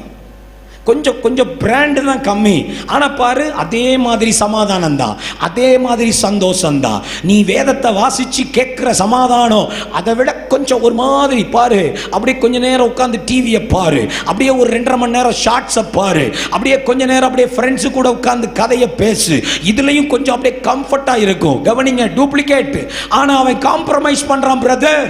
Speaker 1: கொஞ்சம் கொஞ்சம் பிராண்டு தான் கம்மி, ஆனால் பாரு அதே மாதிரி சமாதானம் தான், அதே மாதிரி சந்தோஷம் தான். நீ வேதத்தை வாசிச்சு கேட்குற சமாதானம் அதை விட கொஞ்சம் ஒரு மாதிரி பாரு. அப்படியே கொஞ்ச நேரம் உட்காந்து டிவியை பாரு, அப்படியே ஒரு 2.5 மணி நேரம் ஷார்ட்ஸை பாரு, அப்படியே கொஞ்ச நேரம் அப்படியே ஃப்ரெண்ட்ஸு கூட உட்காந்து கதையை பேசு. இதுலையும் கொஞ்சம் அப்படியே கம்ஃபர்ட்டாக இருக்கும். கவனிங்க, டூப்ளிகேட். ஆனால் அவன் காம்ப்ரமைஸ் பண்ணுறான் பிரதர்.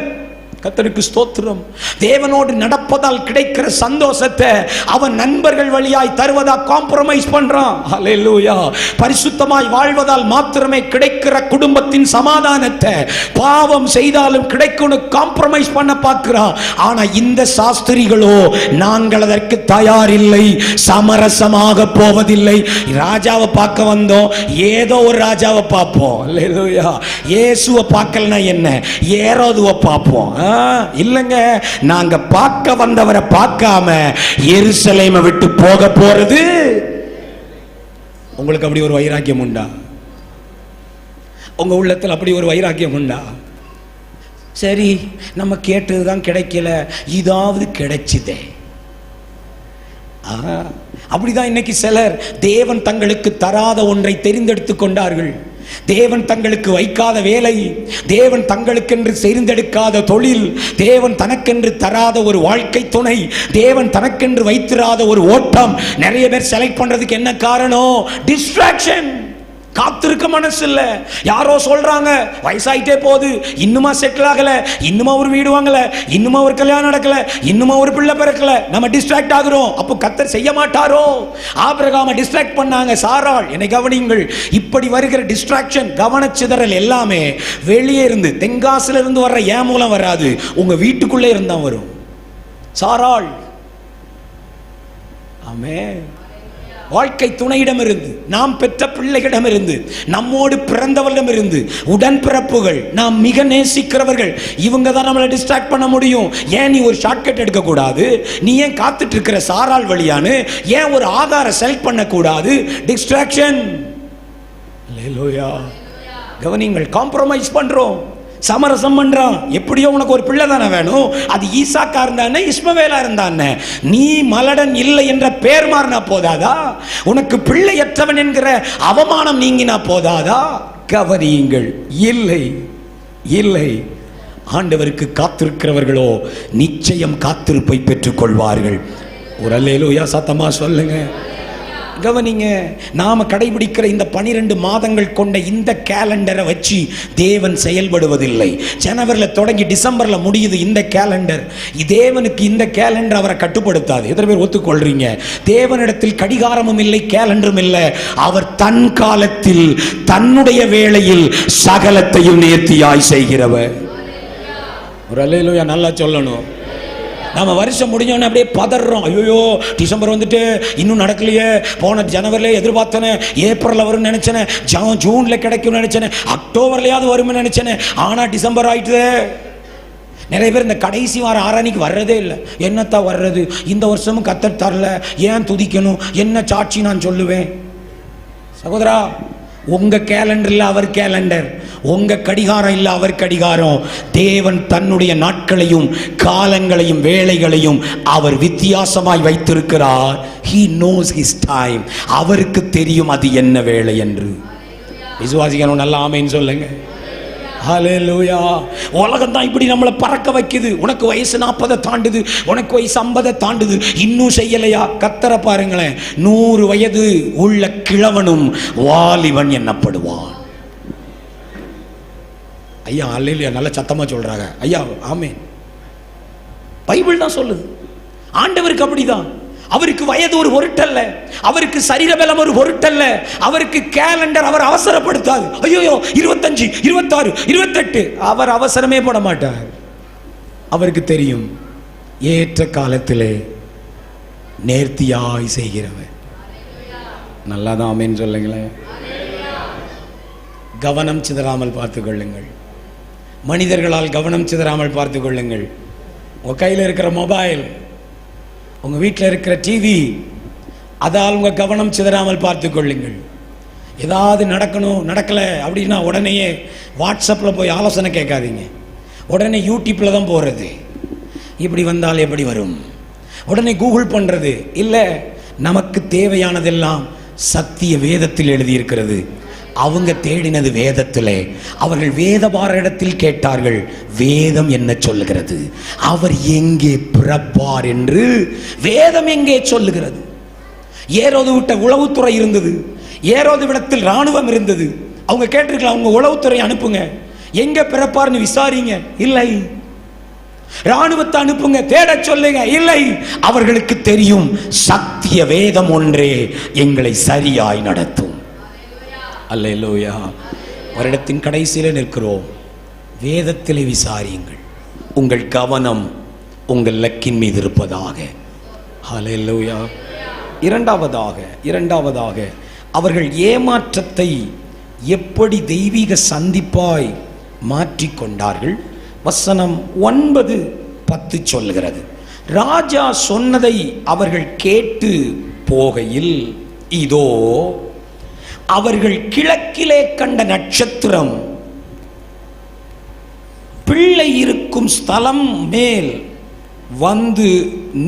Speaker 1: கர்த்தருக்கு ஸ்தோத்திரம். தேவனோடு நடப்பதால் கிடைக்கிற சந்தோஷத்தை அவன் நண்பர்கள் வழியாய் தருவதா காம்ப்ரமைஸ் பண்றான். ஹல்லேலூயா. பரிசுத்தமாய் வாழ்வதால் மாத்திரமே கிடைக்கிற குடும்பத்தின் சமாதானத்தை பாவம் செய்தாலும் கிடைக்கும் காம்ப்ரமைஸ் பண்ண பார்க்கிறான். ஆனா இந்த சாஸ்திரிகளோ நாங்கள் அதற்கு தயாரில்லை, சமரசமாக போவதில்லை. ராஜாவை பார்க்க வந்தோம், ஏதோ ஒரு ராஜாவை பார்ப்போம். ஹல்லேலூயா. இயேசுவை பார்க்கலனா என்ன, ஏரோதுவை பார்ப்போம். இல்லங்க, நாங்க பார்க்க வந்தவரை பார்க்காம எருசலேமை விட்டு போக போறது. உங்களுக்கு அப்படி ஒரு வைராக்கியம் உண்டா? உங்க உள்ளத்தில் அப்படி ஒரு வைராக்கியம் உண்டா? சரி, நம்ம கேட்டதுதான் கிடைக்கல, இதாவது கிடைச்சுதே. அப்படிதான் இன்னைக்கு சிலர் தேவன் தங்களுக்கு தராத ஒன்றை தெரிந்தெடுத்து கொண்டார்கள். தேவன் தங்களுக்கு வைக்காத வேலை, தேவன் தங்களுக்கென்று தெரிந்தெடுக்காத தொழில், தேவன் தனக்கென்று தராத ஒரு வாழ்க்கை துணை, தேவன் தனக்கென்று வைத்திராத ஒரு ஓட்டம். நிறைய பேர் செலக்ட் பண்றதுக்கு என்ன காரணம்? டிஸ்ட்ராக்ஷன். காத்திருக்க மனசு இல்ல. யாரோ சொல்றாங்க வயசாயிட்டே போகுது, இன்னுமா செட்டில் ஆகல, இன்னுமா ஒரு வீடு வாங்கல, இன்னுமா ஒரு கல்யாணம் நடக்கல, இன்னுமா ஒரு பிள்ளை பிறக்கல. நம்ம டிஸ்ட்ராக்ட் ஆகுறோம். அப்போ கர்த்தர் செய்ய மாட்டாரோ? ஆபிரகாமை டிஸ்ட்ராக்ட் பண்ணாங்க சாராள். என்னை கவனியுங்கள், இப்படி வருகிற டிஸ்ட்ராக்ஷன், கவனச்சிதறல் எல்லாமே வெளியே இருந்து, தென்காசில இருந்து வர்ற ஏன் மூலம் வராது, உங்க வீட்டுக்குள்ளே இருந்தா வரும். சாராள், ஆமென். வாழ்க்கை துணையிடம் இருந்து, நாம் பெற்ற பிள்ளைகளிடம் இருந்து, நம்மோடு பிறந்தவரிடம் இருந்து, உடன்பிறப்புகள், நாம் மிக நேசிக்கிறவர்கள், இவங்க தான் நம்மளை டிஸ்ட்ராக்ட் பண்ண முடியும். ஏன் நீ ஒரு ஷார்ட்கட் எடுக்க கூடாது? நீ ஏன் காத்துட்டு இருக்கிற சாராள் வழியானு? ஏன் ஒரு ஆதார செலக்ட் பண்ண கூடாது? டிஸ்ட்ராக்ஷன். ஹல்லேலூயா. கவனிங்கள், காம்ப்ரமைஸ் பண்றோம், சமரசம் பண்றான். எப்படியோ உனக்கு ஒரு பிள்ளை தானே வேணும், அது ஈசாக்கா இருந்தானே இஸ்மவேலா இருந்தானே, நீ மலடன் இல்லை என்ற பேர் மாறினா போதாதா? உனக்கு பிள்ளையற்றவன் என்கிற அவமானம் நீங்கினா போதாதா? கவனியுங்கள், இல்லை இல்லை. ஆண்டவருக்கு காத்திருக்கிறவர்களோ நிச்சயம் காத்திருப்பை பெற்றுக் கொள்வார்கள். ஒரு அல்லேலூயா சத்தமா சொல்லுங்க. கவனிங்க, நாம கடைபிடிக்கிற இந்த 12 மாதங்கள் கொண்ட இந்த கேலண்டரை வச்சு தேவன் செயல்படுவதில்லை. ஜனவரியில் தொடங்கி டிசம்பர்ல முடியுது இந்த கேலண்டர். தேவனுக்கு இந்த கேலண்டர் அவரை கட்டுப்படுத்தாது. எத்தனை பேர் ஒத்துக்கொள்றீங்க? தேவனிடத்தில் கடிகாரமும் இல்லை, கேலண்டரும் இல்லை. அவர் தன் காலத்தில் தன்னுடைய வேளையில் சகலத்தையும் நேர்த்தியாய் செய்கிறவர். ஒரு அல்லேலூயா நல்லா சொல்லணும். நம்ம வருஷம் முடிஞ்சோன்னு அப்படியே பதறோம். ஐயோ, டிசம்பர் வந்துட்டு இன்னும் நடக்கலையே, போன ஜனவரியில் எதிர்பார்த்தேனே, ஏப்ரலில் வரும்னு நினைச்சேனே, ஜூனில் கிடைக்கும்னு நினைச்சேனே, அக்டோபர்லையாவது வரும்னு நினைச்சேனே, ஆனால் டிசம்பர் ஆயிட்டுதே. நிறைய பேர் இந்த கடைசி வாரம் ஆராணிக்கு வர்றதே இல்லை. என்னத்தான் வர்றது, இந்த வருஷமும் கர்த்தர் தரல, ஏன் துதிக்கணும், என்ன சாட்சி நான் சொல்லுவேன்? சகோதரா, உங்க கேலண்டர் இல்ல அவர் கேலண்டர், உங்க கடிகாரம் இல்ல அவர் கடிகாரம். தேவன் தன்னுடைய நாட்களையும் காலங்களையும் வேளைகளையும் அவர் வித்தியாசமாய் வைத்திருக்கிறார். He knows his time. அவருக்கு தெரியும் அது என்ன வேளை என்று. விசுவாசிக்கணும். நல்லா ஆமென் சொல்லுங்க. ஹல்லேலூயா. உலகம் தான் இப்படி நம்மளை பறக்க வைக்குது. உனக்கு வயசு 40 தாண்டுது, உனக்கு வயசு 50 தாண்டுது, இன்னும் செய்யலையா? கத்தரை பாருங்களேன், 100 வயது உள்ள கிழவனும் வாலிபன் எண்ணப்படுவான். ஐயா அல்லேலூயா, நல்ல சத்தமா சொல்றாங்க ஐயா. ஆமென். பைபிள் தான் சொல்லுது. ஆண்டவருக்கு அப்படிதான். அவருக்கு வயது ஒரு பொருட்டல்ல, அவருக்கு சரீர பலம் ஒரு பொருட்டல்ல, அவருக்கு கேலண்டர் அவர் அவசரப்படுத்தாது. ஐயோ 25, 26, 28 அவர் அவசரமே போட மாட்டார். அவருக்கு தெரியும் ஏற்ற காலத்திலே நேர்த்தியாய் செய்கிறவர். நல்லாதான் ஆமென் சொல்லுங்களேன். கவனம் சிதறாமல் பார்த்துக் கொள்ளுங்கள். மனிதர்களால் கவனம் சிதறாமல் பார்த்துக் கொள்ளுங்கள். உங்க கையில் இருக்கிற மொபைல், உங்க வீட்டில் இருக்கிற டிவி, அதால் உங்க கவனம் சிதறாமல் பார்த்து கொள்ளுங்கள். ஏதாவது நடக்கணும், நடக்கலை அப்படின்னா உடனேயே வாட்ஸ்அப்பில் போய் ஆலோசனை கேட்காதீங்க. உடனே யூடியூப்பில் தான் போகிறது. இப்படி வந்தால் எப்படி வரும், உடனே கூகுள் பண்ணுறது இல்லை. நமக்கு தேவையானதெல்லாம் சத்திய வேதத்தில் எழுதியிருக்கிறது. அவங்க தேடினது வேதத்திலே. அவர்கள் வேதபாரரிடத்தில் கேட்டார்கள், வேதம் என்ன சொல்லுகிறது, அவர் எங்கே பிறப்பார் என்று வேதம் எங்கே சொல்லுகிறது. ஏரோது விட்ட உளவுத்துறை இருந்தது, ஏரோது விடத்தில் இராணுவம் இருந்தது. அவங்க கேட்டிருக்கலாம், அவங்க உளவுத்துறை அனுப்புங்க, எங்க பிறப்பார்னு விசாரிங்க. இல்லை. இராணுவத்தை அனுப்புங்க, தேட சொல்லுங்க. இல்லை. அவர்களுக்கு தெரியும், சத்திய வேதம் ஒன்றே எங்களை சரியாய் நடத்தும். அல்லேலூயா. வருடத்தின் கடைசியில் நிற்கிறோம். வேதத்திலே விசாரியுங்கள். உங்கள் கவனம் உங்கள் லக்கின் மீது இருப்பதாக. அல்லேலூயா. இரண்டாவதாக அவர்கள் ஏமாற்றத்தை எப்படி தெய்வீக சந்திப்பாய் மாற்றிக்கொண்டார்கள். வசனம் 9-10 சொல்லுகிறது. ராஜா சொன்னதை அவர்கள் கேட்டு போகையில், இதோ அவர்கள் கிழக்கிலே கண்ட நட்சத்திரம் பிள்ளை இருக்கும் ஸ்தலம் மேல் வந்து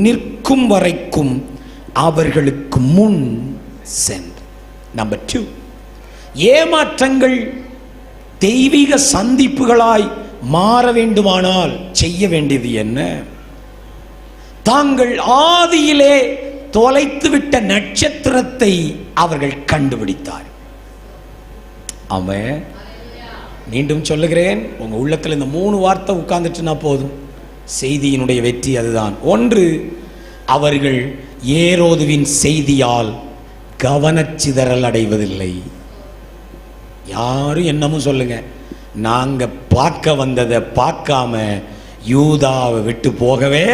Speaker 1: நிற்கும் வரைக்கும் அவர்களுக்கு முன் சென்று. நம்பர் 2, ஏமாற்றங்கள் தெய்வீக சந்திப்புகளாய் மாற வேண்டுமானால் செய்ய வேண்டியது என்ன? தாங்கள் ஆதியிலே தொலைத்துவிட்ட நட்சத்திரத்தை அவர்கள் கண்டுபிடித்தார். ஆமென். மீண்டும் சொல்லுகிறேன், உங்க உள்ளத்தில் இந்த 3 வார்த்தை உட்கார்ந்துட்டுனா போதும். செய்தியினுடைய வெற்றி அதுதான். 1, அவர்கள் ஏரோதுவின் செய்தியால் கவனச்சிதறல் அடைவதில்லை. யாரும் என்னமும் சொல்லுங்க, நாங்க பார்க்க வந்ததை பார்க்காம யூதாவை விட்டு போகவே.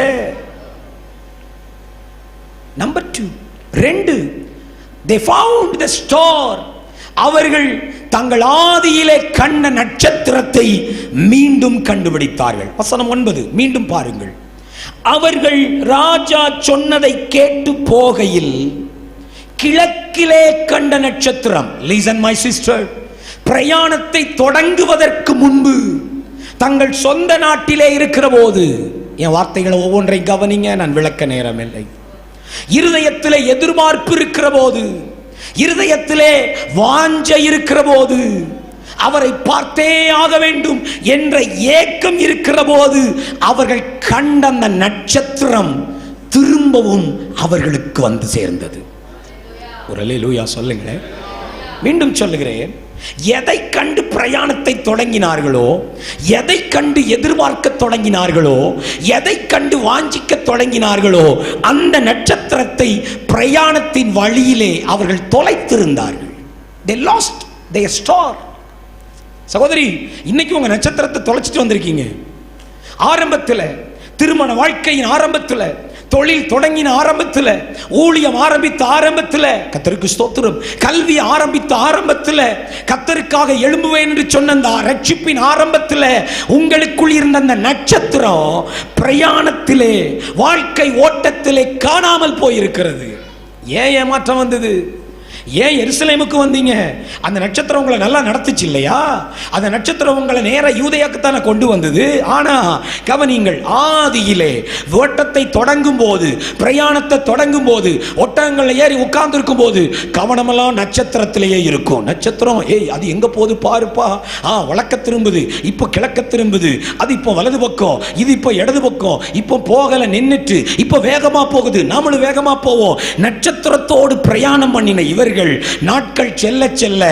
Speaker 1: Number 2, they found the star. அவர்கள் தங்கள் ஆதியிலே கண்ட நட்சத்திரத்தை மீண்டும் கண்டுபிடித்தார்கள். வசனம் 9 மீண்டும் பாருங்கள். அவர்கள் ராஜா சொன்னதை கேட்டு போகையில் கிழக்கிலே கண்ட நட்சத்திரம். லிசன் மை சிஸ்டர், பிரயாணத்தை தொடங்குவதற்கு முன்பு தங்கள் சொந்த நாட்டிலே இருக்கிற போது, என் வார்த்தைகளை ஒவ்வொன்றை கவனிங்க, நான் விளக்க நேரம் இல்லை. இருதயத்திலே எதிர்பார்ப்பு இருக்கிற போது, இருதயத்திலே வாஞ்சை இருக்கிற போது, அவரை பார்த்தே ஆக வேண்டும் என்ற ஏக்கம் இருக்கிற போது, அவர்கள் கண்ட அந்த நட்சத்திரம் திரும்பவும் அவர்களுக்கு வந்து சேர்ந்தது. ஒரு அல்லேலூயா சொல்லுங்களேன். மீண்டும் சொல்லுகிறேன், எதை கண்டு பிரயாணத்தை தொடங்கினார்களோ, எதை கண்டு எதிர்பார்க்க தொடங்கினார்களோ, எதை கண்டு வாஞ்சிக்க தொடங்கினார்களோ, அந்த நட்சத்திரத்தை பிரயாணத்தின் வழியிலே அவர்கள் தொலைத்திருந்தார்கள். They lost their star. சகோதரி, இன்னைக்கு உங்க நட்சத்திரத்தை தொலைச்சிட்டு வந்திருக்கீங்க. ஆரம்பத்தில், திருமண வாழ்க்கையின் ஆரம்பத்தில், தொழில் தொடங்கின ஆரம்பத்தில், ஊழியம் ஆரம்பித்த ஆரம்பத்தில், கர்த்தருக்கு ஸ்தோத்திரம், கல்வி ஆரம்பித்த ஆரம்பத்தில், கர்த்தருக்காக எழும்புவேன் என்று சொன்ன அந்த ரட்சிப்பின் ஆரம்பத்தில் உங்களுக்குள் இருந்த அந்த நட்சத்திரம் பிரயாணத்திலே, வாழ்க்கை ஓட்டத்திலே காணாமல் போயிருக்கிறது. ஏன் ஏமாற்றம் வந்தது? ஏன் எருசலேமுக்கு வந்தீங்க? அந்த நட்சத்திரம் உங்களை நல்லா நடத்துச்சு இல்லையா? அந்த நட்சத்திரம் உங்களை நேர யூதேயாக்குத்தானே கொண்டு வந்தது. ஆனா கவனிங்கள், ஆதியிலே ஓட்டத்தை தொடங்கும் போது, பிரயாணத்தை தொடங்கும் போது, ஒட்டகங்களை ஏறி உட்கார்ந்து இருக்கும் போது கவனமெல்லாம் நட்சத்திரத்திலேயே இருக்கும். நட்சத்திரம், ஏய் அது எங்க போகுது பாருப்பா, வழக்க திரும்புது, இப்போ கிழக்க திரும்புது, அது இப்போ வலது பக்கம், இது இப்போ இடது பக்கம், இப்போ போகல நின்னுட்டு, இப்போ வேகமா போகுது, நாமளும் வேகமா போவோம். நட்சத்திரத்தோடு பிரயாணம் பண்ணின இவர்கள் நாட்கள் செல்ல செல்ல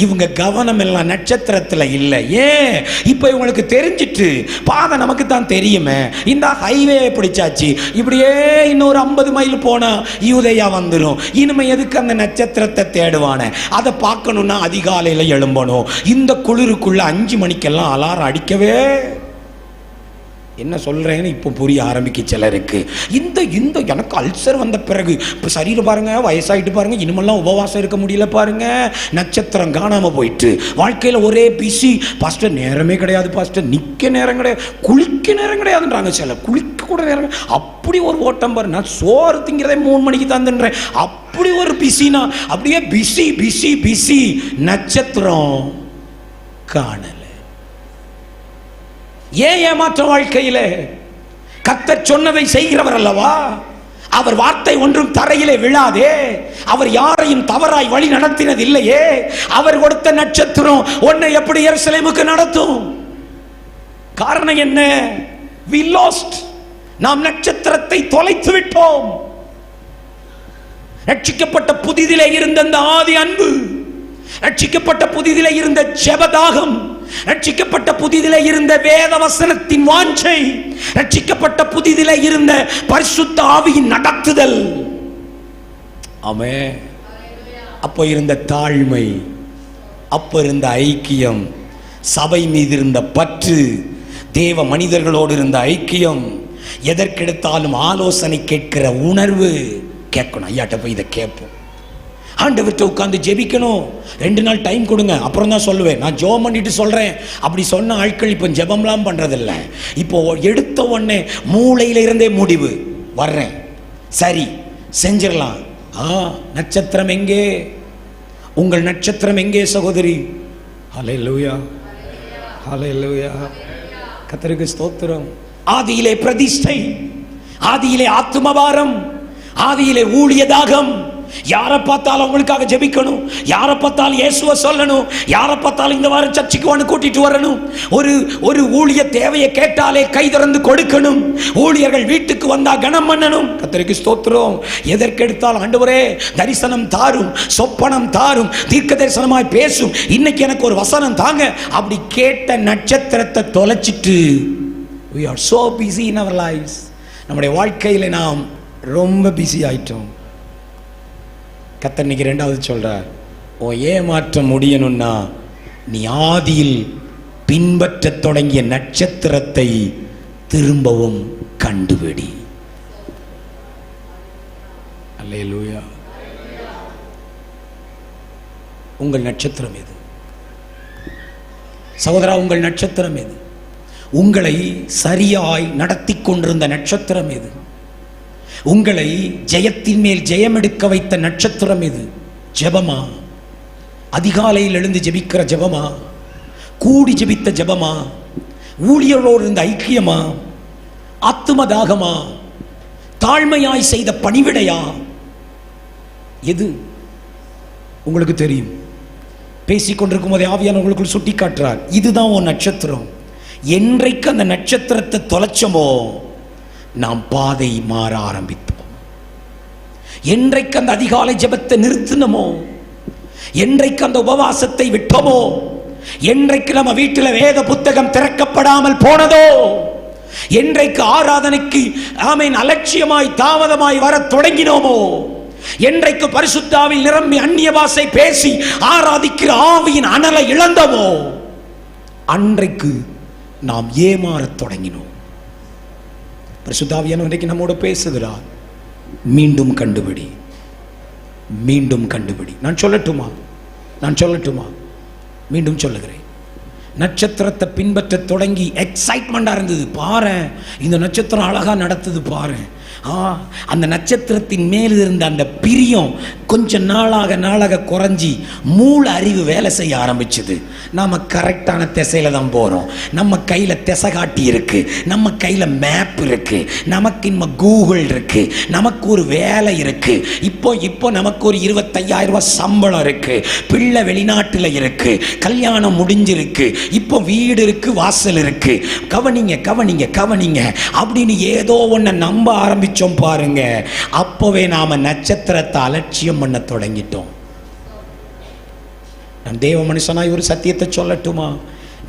Speaker 1: இவங்க கவனம் எல்லாம் நட்சத்திரத்துல இல்ல. ஏன்? இப்ப இவங்களுக்கு தெரிஞ்சிட்டு, பாதை நமக்கு தான் தெரியுமே, இந்த ஹைவே பிடிச்சாச்சு, இப்படியே இன்னொரு 50 மைல் போனா யூதேயா வந்துடும், இனிமே எதுக்கு அந்த நட்சத்திரத்தை தேடுவானே? அதை பார்க்கணும்னா அதிகாலையில எழும்பணும். இந்த குளிருக்குள்ள 5 மணிக்கெல்லாம் அலாரம் அடிக்கவே. என்ன சொல்றேன்னு இப்போ புரிய ஆரம்பிக்க சிலருக்கு. இந்த இந்த எனக்கு அல்சர் வந்த பிறகு இப்போ சரீரம் பாருங்க, வயசாகிட்டு பாருங்க, இனிமெல்லாம் உபவாசம் இருக்க முடியல பாருங்க, நட்சத்திரம் காணாம போயிட்டு, வாழ்க்கையில் ஒரே பிஸி. பாஸ்டர் நேரமே கிடையாது, பாஸ்டர் நிற்க நேரம் கிடையாது, குளிக்க நேரம் கிடையாதுன்றாங்க சில, குளிக்க கூட நேரம். அப்படி ஒரு ஓட்டம் பாரு, நான் சோறு திங்கிறதே 3 மணிக்கு தந்துன்றேன், அப்படி ஒரு பிஸினா, அப்படியே பிஸி பிஸி பிஸி. நட்சத்திரம் காணல. ஏன் ஏமாற்ற? வாழ்க்கையில கர்த்தர் சொன்னதை செய்கிறவர் அல்லவா? அவர் வார்த்தை ஒன்றும் தரையிலே விழாதே. அவர் யாரையும் தவறாய் வழி நடத்தினது இல்லையே. அவர் கொடுத்த நட்சத்திரம் உன்னை எப்படி எருசலேமுக்கு நடத்தும்? காரணம் என்ன? we lost. நாம் நட்சத்திரத்தை தொலைத்து விட்டோம். ரட்சிக்கப்பட்ட புதிதிலே இருந்த அந்த ஆதி அன்பு, ரட்சிக்கப்பட்ட புதிதிலே இருந்த ஜெபதாகம், ரட்சிக்கப்பட்ட புதிதிலே இருந்த வேத வசனத்தின் வாஞ்சை, ரட்சிக்கப்பட்ட புதிதிலே இருந்த பரிசுத்த ஆவியின் நடத்துதல், ஆமென், அப்போ இருந்த தாழ்மை, அப்போ இருந்த ஐக்கியம், சபை மீது இருந்த பற்று, தேவ மனிதர்களோடு இருந்த ஐக்கியம், எதற்கெடுத்தாலும் ஆலோசனை கேட்கிற உணர்வு. கேட்கணும், ஐயாட்ட போய் இதை கேட்போம், ஆண்டவர்கிட்ட உட்கார்ந்து ஜெபிக்கணும். 2 நாள் டைம் கொடுங்க, அப்புறம் தான் சொல்லுவேன். நான் ஜெபம் பண்ணிட்டு சொல்றேன் அப்படி சொன்ன ஆட்கள் இப்போ ஜெபம்லாம் பண்றதில்லை. இப்போ எடுத்த உடனே மூளையில இருந்தே முடிவு, வர்றேன், சரி செஞ்சிடலாம். நட்சத்திரம் எங்கே? உங்கள் நட்சத்திரம் எங்கே சகோதரி? ஹல்லேலூயா, ஹல்லேலூயா, கர்த்தருக்கு ஸ்தோத்திரம். ஆதியிலே பிரதிஷ்டை, ஆதியிலே ஆத்துமபாரம், ஆதியிலே ஊழியதாகம். யாரை பார்த்தாலும் அவங்களுக்காக ஜெபிக்கணும், யாரை பார்த்தாலும் இயேசுவை சொல்லணும், யாரை பார்த்தாலும் இந்த வாரம் சர்ச்சுக்கு வந்து கூட்டிட்டு வரணும். ஒரு ஊழிய தேவையை கேட்டாலே கை திறந்து கொடுக்கணும். ஊழியர்கள் வீட்டுக்கு வந்தா கனம் பண்ணணும். கர்த்தருக்கு ஸ்தோத்திரம். எதற்கெடுத்தாலும் ஆண்டவரே தரிசனம் தாரும், சொப்பனம் தாரும், தீர்க்க தரிசனமாய் பேசும், இன்னைக்கு எனக்கு ஒரு வசனம் தாங்க. அப்படி கேட்ட நட்சத்திரத்தை தொலைச்சிட்டு we are so busy in our lives. நம்முடைய வாழ்க்கையில நாம் ரொம்ப பிஸி ஆயிட்டோம். கர்த்தர் இன்னைக்கு 2வது சொல்றார், உன் ஏமாற்றம் முடியணும்னா நீ ஆதியில் பின்பற்ற தொடங்கிய நட்சத்திரத்தை திரும்பவும் கண்டுபிடி. அல்லேலூயா. உங்கள் நட்சத்திரம் எது சகோதரா? உங்கள் நட்சத்திரம் எது? உங்களை சரியாய் நடத்தி கொண்டிருந்த நட்சத்திரம் எது? உங்களை ஜெயத்தின் மேல் ஜெயம் எடுக்க வைத்த நட்சத்திரம் எது? ஜெபமா? அதிகாலையில் எழுந்து ஜெபிக்கிற ஜெபமா? கூடி ஜெபித்த ஜெபமா? ஊழியர்களோடு இருந்த ஐக்கியமா? ஆத்துமதாகமா? தாழ்மையாய் செய்த பணிவிடையா? எது? உங்களுக்கு தெரியும். பேசிக்கொண்டிருக்கும் போதே ஆவியானவர்களுக்குள் சுட்டி காட்டுறார், இதுதான் உன் நட்சத்திரம். என்றைக்கு அந்த நட்சத்திரத்தை தொலைச்சமோ நாம் பாதை மாற ஆரம்பித்தோம். என்றைக்கு அந்த அதிகாலை ஜெபத்தை நிறுத்தினமோ, என்றைக்கு அந்த உபவாசத்தை விட்டோமோ, என்றைக்கு நம்ம வீட்டில் வேத புத்தகம் திறக்கப்படாமல் போனதோ, என்றைக்கு ஆராதனைக்கு ஆமென் அலட்சியமாய் தாமதமாய் வர தொடங்கினோமோ, என்றைக்கு பரிசுத்தாவில் நிரம்பி அந்நிய பாஷை பேசி ஆராதிக்கிற ஆவியின் அனலை இழந்தோமோ, அன்றைக்கு நாம் ஏமாறத் தொடங்கினோம். பரிசுத்தாவியானவர் இன்றைக்கு நம்மோடு பேசுகிறார். மீண்டும் கண்டுபிடி, மீண்டும் கண்டுபிடி. நான் சொல்லட்டுமா? மீண்டும் சொல்லுகிறேன். நட்சத்திரத்தை பின்பற்ற தொடங்கி எக்ஸைட்மெண்டா இருந்தது. பாரு, இந்த நட்சத்திரம் அழகா நடத்துது பாரு. அந்த நட்சத்திரத்தின் மேல் இருந்த அந்த பிரியம் கொஞ்சம் நாளாக குறைஞ்சி மூல அறிவு வேலை செய்ய ஆரம்பிச்சது. நாம கரெக்டான திசையில தான் போறோம். நம்ம கையில திசை காட்டி இருக்கு, நம்ம கையில மேப் இருக்கு, நமக்கு இன்னும் கூகுள் இருக்கு, நமக்கு ஒரு வேலை இருக்கு. இப்போ நமக்கு ஒரு 25,000 ரூபாய் சம்பளம் இருக்கு, பிள்ளை வெளிநாட்டுல இருக்கு, கல்யாணம் முடிஞ்சிருக்கு, இப்போ வீடு இருக்கு, வாசல் இருக்கு. கவனிங்க அப்படின்னு ஏதோ ஒன்ன நம்ப ஆரம்பிச்சோம் பாருங்க. அப்பவே நாம நட்சத்திரத்தை அலட்சியம் பண்ண தொடங்கிட்டோம். நான் தேவ மனுஷனாய் ஒரு சத்தியத்தை சொல்லட்டுமா?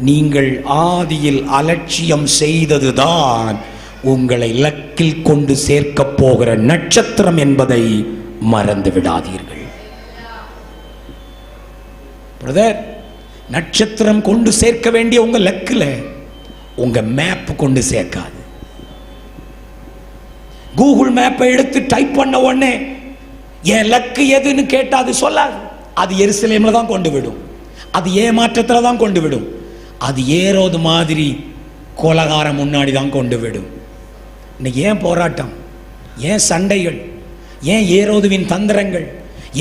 Speaker 1: நீங்கள் ஆதியில் அலட்சியம் செய்ததுதான் உங்களை இலக்கில் கொண்டு சேர்க்க போகிற நட்சத்திரம் என்பதை மறந்து விடாதீர்கள். பிரதர், நட்சத்திரம் கொண்டு சேர்க்க வேண்டிய உங்க லக்கில் உங்க மேப் கொண்டு சேர்க்காது. கூகுள் மேப்பை எடுத்து டைப் பண்ண உடனே என் லக்கு எதுன்னு கேட்டா அது சொல்லாது. அது எருசலேம்ல தான் கொண்டு விடும், அது ஏமாற்றத்தில் தான் கொண்டு விடும், அது ஏரோது மாதிரி கோலகாரம் முன்னாடி தான் கொண்டு விடும். இன்னைக்கு ஏன் போராட்டம், ஏன் சண்டைகள், ஏன் ஏரோதுவின் தந்திரங்கள்,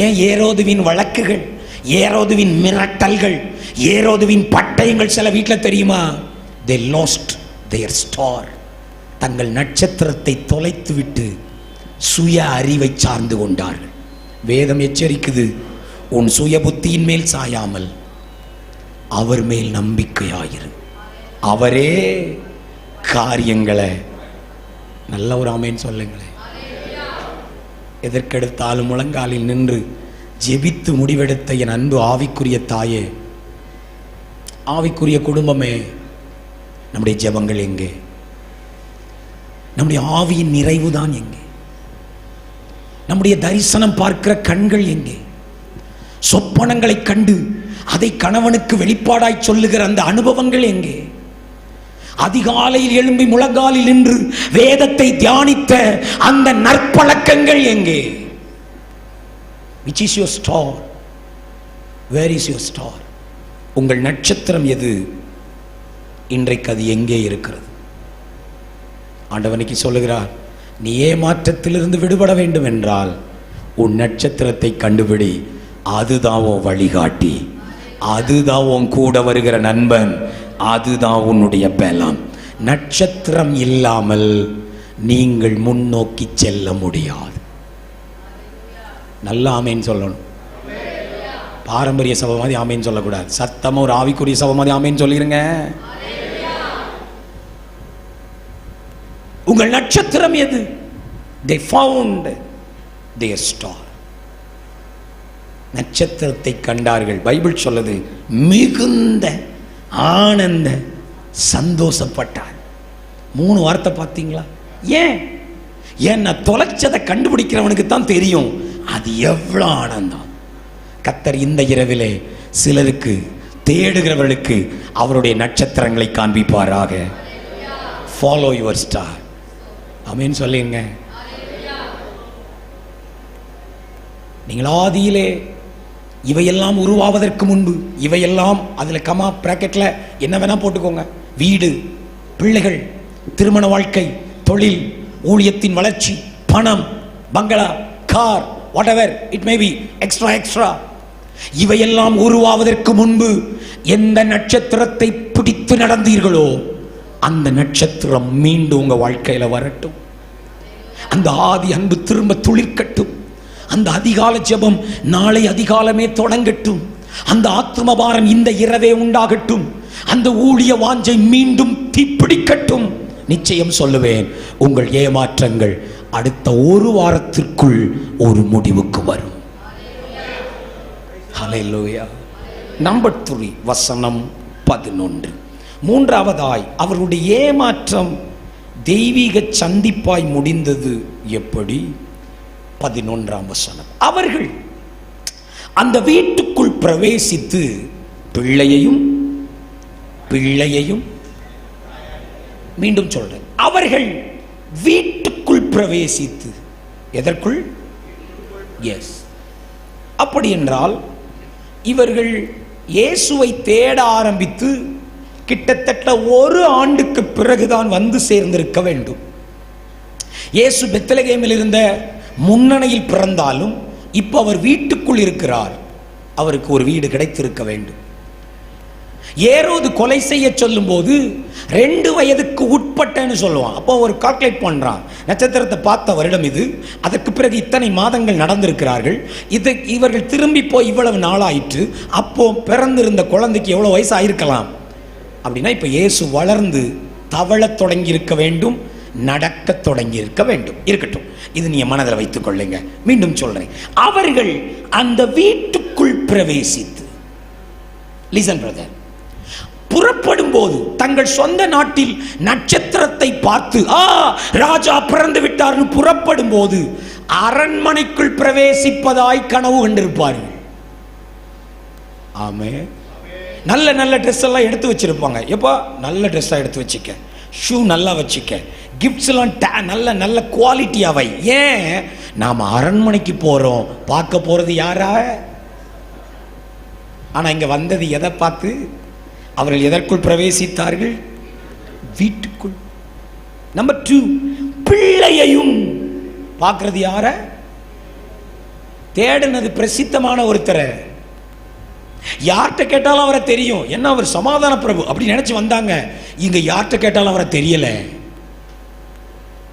Speaker 1: ஏன் ஏரோதுவின் வழக்குகள், ஏரோதுவின் மிரட்டல்கள், ஏரோதுவின் பட்டயங்கள் சில வீட்டில் தெரியுமா? They lost their star. தங்கள் நட்சத்திரத்தை தொலைத்து விட்டு சுய அறிவை சார்ந்து கொண்டார்கள். வேதம் எச்சரிக்குது, உன் சுய புத்தியின் மேல் சாயாமல் அவர் மேல் நம்பிக்கையாயிரு, அவரே காரியங்களை. நல்ல ஒரு ஆமேன்னு சொல்லுங்களேன். எதற்கெடுத்தாலும் முழங்காலில் நின்று ஜெபித்து முடிவெடுத்த என் அன்பு ஆவிக்குரிய தாயே, ஆவிக்குரிய குடும்பமே, நம்முடைய ஜெபங்கள் எங்கே? நம்முடைய ஆவியின் நிறைவுதான் எங்கே? நம்முடைய தரிசனம் பார்க்கிற கண்கள் எங்கே? சொப்பனங்களை கண்டு அதை கணவனுக்கு வெளிப்பாடாய் சொல்லுகிற அந்த அனுபவங்கள் எங்கே? அதிகாலையில் எழும்பி முழங்காலில் நின்று வேதத்தை தியானித்த அந்த நற்பழக்கங்கள் எங்கே? Which is your star? Where is your star? உங்கள் நட்சத்திரம் எது? இன்றைக்கு அது எங்கே இருக்கிறது? ஆண்டவனுக்கு சொல்லுகிறார், நீ ஏமாற்றத்திலிருந்து விடுபட வேண்டும் என்றால் உன் நட்சத்திரத்தை கண்டுபிடி. அதுதான் உன் வழிகாட்டி, அதுதான் உன் கூட வருகிற நண்பன், அதுதான் உன்னுடைய பலம். நட்சத்திரம் இல்லாமல் நீங்கள் முன்னோக்கி செல்ல முடியாது. நல்ல ஆமேன்னு சொல்லணும். பாரம்பரிய சபை மாதிரி ஆமேன்னு சொல்லக்கூடாது. சத்தமா ஒரு ஆவிக்குரிய சபை மாதிரி ஆமேன்னு சொல்லிருங்க. உங்கள் நட்சத்திரம் எது? They found their star. நட்சத்திரத்தை கண்டார்கள். பைபிள் சொல்லுது, மிகுந்த ஆனந்த சந்தோஷப்பட்டார். 3 வார்த்தை பார்த்தீங்களா? ஏன் தொலைச்சதை கண்டுபிடிக்கிறவனுக்கு தான் தெரியும் அது எவ்வளவு ஆனந்தம். கர்த்தர் இந்த இரவிலே சிலருக்கு, தேடுகிறவர்களுக்கு அவருடைய நட்சத்திரங்களை காண்பிப்பாராக. Follow your star. ஆமென் சொல்லுங்க. நீங்கள் ஆதியிலே இவையெல்லாம் உருவாவதற்கு முன்பு, இவையெல்லாம் அதில் கமா பிராக்கெட்ல என்ன வேணா போட்டுக்கோங்க, வீடு, பிள்ளைகள், திருமண வாழ்க்கை, தொழில், ஊழியத்தின் வளர்ச்சி, பணம், பங்களா, car, whatever it may be, extra, இவையெல்லாம் உருவாவதற்கு முன்பு எந்த நட்சத்திரத்தை பிடித்து நடந்தீர்களோ அந்த நட்சத்திரம் மீண்டும் உங்க வாழ்க்கையில வரட்டும். அந்த ஆதி அன்பு திரும்ப துளிர்க்கட்டும். அந்த அதிகால ஜெபம் நாளை அதிகாலமே தொடங்கட்டும். அந்த ஆத்மபாரம் இந்த இரவே உண்டாகட்டும். அந்த ஊழிய வாஞ்சை மீண்டும் தீப்பிடிக்கட்டும். நிச்சயம் சொல்லுவேன், உங்கள் ஏமாற்றங்கள் அடுத்த 1 வாரத்திற்குள் ஒரு முடிவுக்கு வரும். ஹல்லேலூயா. நம்பர் 3 வசனம் 11. மூன்றாவதாய் அவருடைய ஏமாற்றம் தெய்வீக சந்திப்பாய் முடிந்தது எப்படி? 11ஆம் வசனம். அவர்கள் அந்த வீட்டுக்குள் பிரவேசித்து பிள்ளையையும் மீண்டும் சொல்றேன், அவர்கள் வீட்டுக்குள் பிரவேசித்து, எதற்குள்? எஸ். அப்படி என்றால் இவர்கள் இயேசுவை தேட ஆரம்பித்து கிட்டத்தட்ட 1 ஆண்டுக்கு பிறகுதான் வந்து சேர்ந்திருக்க வேண்டும். இயேசு பெத்லகேமில் இருந்த முன்னணையில் பிறந்தாலும் இப்போ அவர் வீட்டுக்குள் இருக்கிறார். அவருக்கு ஒரு வீடு கிடைத்திருக்க வேண்டும். ஏரோது கொலை செய்ய சொல்லும் போது 2 வயதுக்கு உட்பட்டன்னு சொல்லுவான். அப்போ ஒரு கால்குலேட் பண்றான், நட்சத்திரத்தை பார்த்த வருடம் இது, அதற்கு பிறகு இத்தனை மாதங்கள் நடந்திருக்கிறார்கள், இவர்கள் திரும்பி போய் இவ்வளவு நாளாயிற்று, அப்போ பிறந்திருந்த குழந்தைக்கு எவ்வளவு வயசு ஆயிருக்கலாம் அப்படின்னா இப்ப இயேசு வளர்ந்து தவழத் தொடங்கி இருக்க வேண்டும், நடக்க தொடங்கி இருக்க வேண்டும். இருக்கட்டும், இது நீங்க மனதில் வைத்துக் கொள்ளுங்க. மீண்டும் சொல்றேன், அவர்கள் அந்த வீட்டுக்குள் பிரவேசித்து, லிசன் பிரதர், புறப்படும் போது தங்கள் சொந்த நாட்டில் நட்சத்திரத்தை பார்த்து ராஜா பிறந்து விட்டார்னு புறப்படும் போது அரண்மனைக்குள் பிரவேசிப்பதாய் கனவு கண்டிருப்பார்கள். ஆமே. நல்ல நல்ல ட்ரெஸ் எல்லாம் எடுத்து வச்சிருப்பாங்க. எப்போ நல்ல ட்ரெஸ்ஸாக எடுத்து வச்சுக்க, ஷூ நல்லா வச்சுக்க, கிஃப்ட்ஸ் எல்லாம் நல்ல நல்ல குவாலிட்டியாவை. ஏன்? நாம் அரண்மனைக்கு போகிறோம், பார்க்க போகிறது யாரா? ஆனால் இங்கே வந்தது எதை பார்த்து? அவர்கள் எதற்குள் பிரவேசித்தார்கள்? வீட்டுக்குள். நம்பர் 2, பிள்ளையையும் பார்க்கறது யார? தேடினது பிரசித்தமான ஒருத்தரை. யார்கிட்ட கேட்டாலும் அவரை தெரியும், என்ன அவர் சமாதான பிரபு அப்படி நினைச்சு வந்தாங்க. இங்க யார்கிட்ட கேட்டாலும் அவரை தெரியல.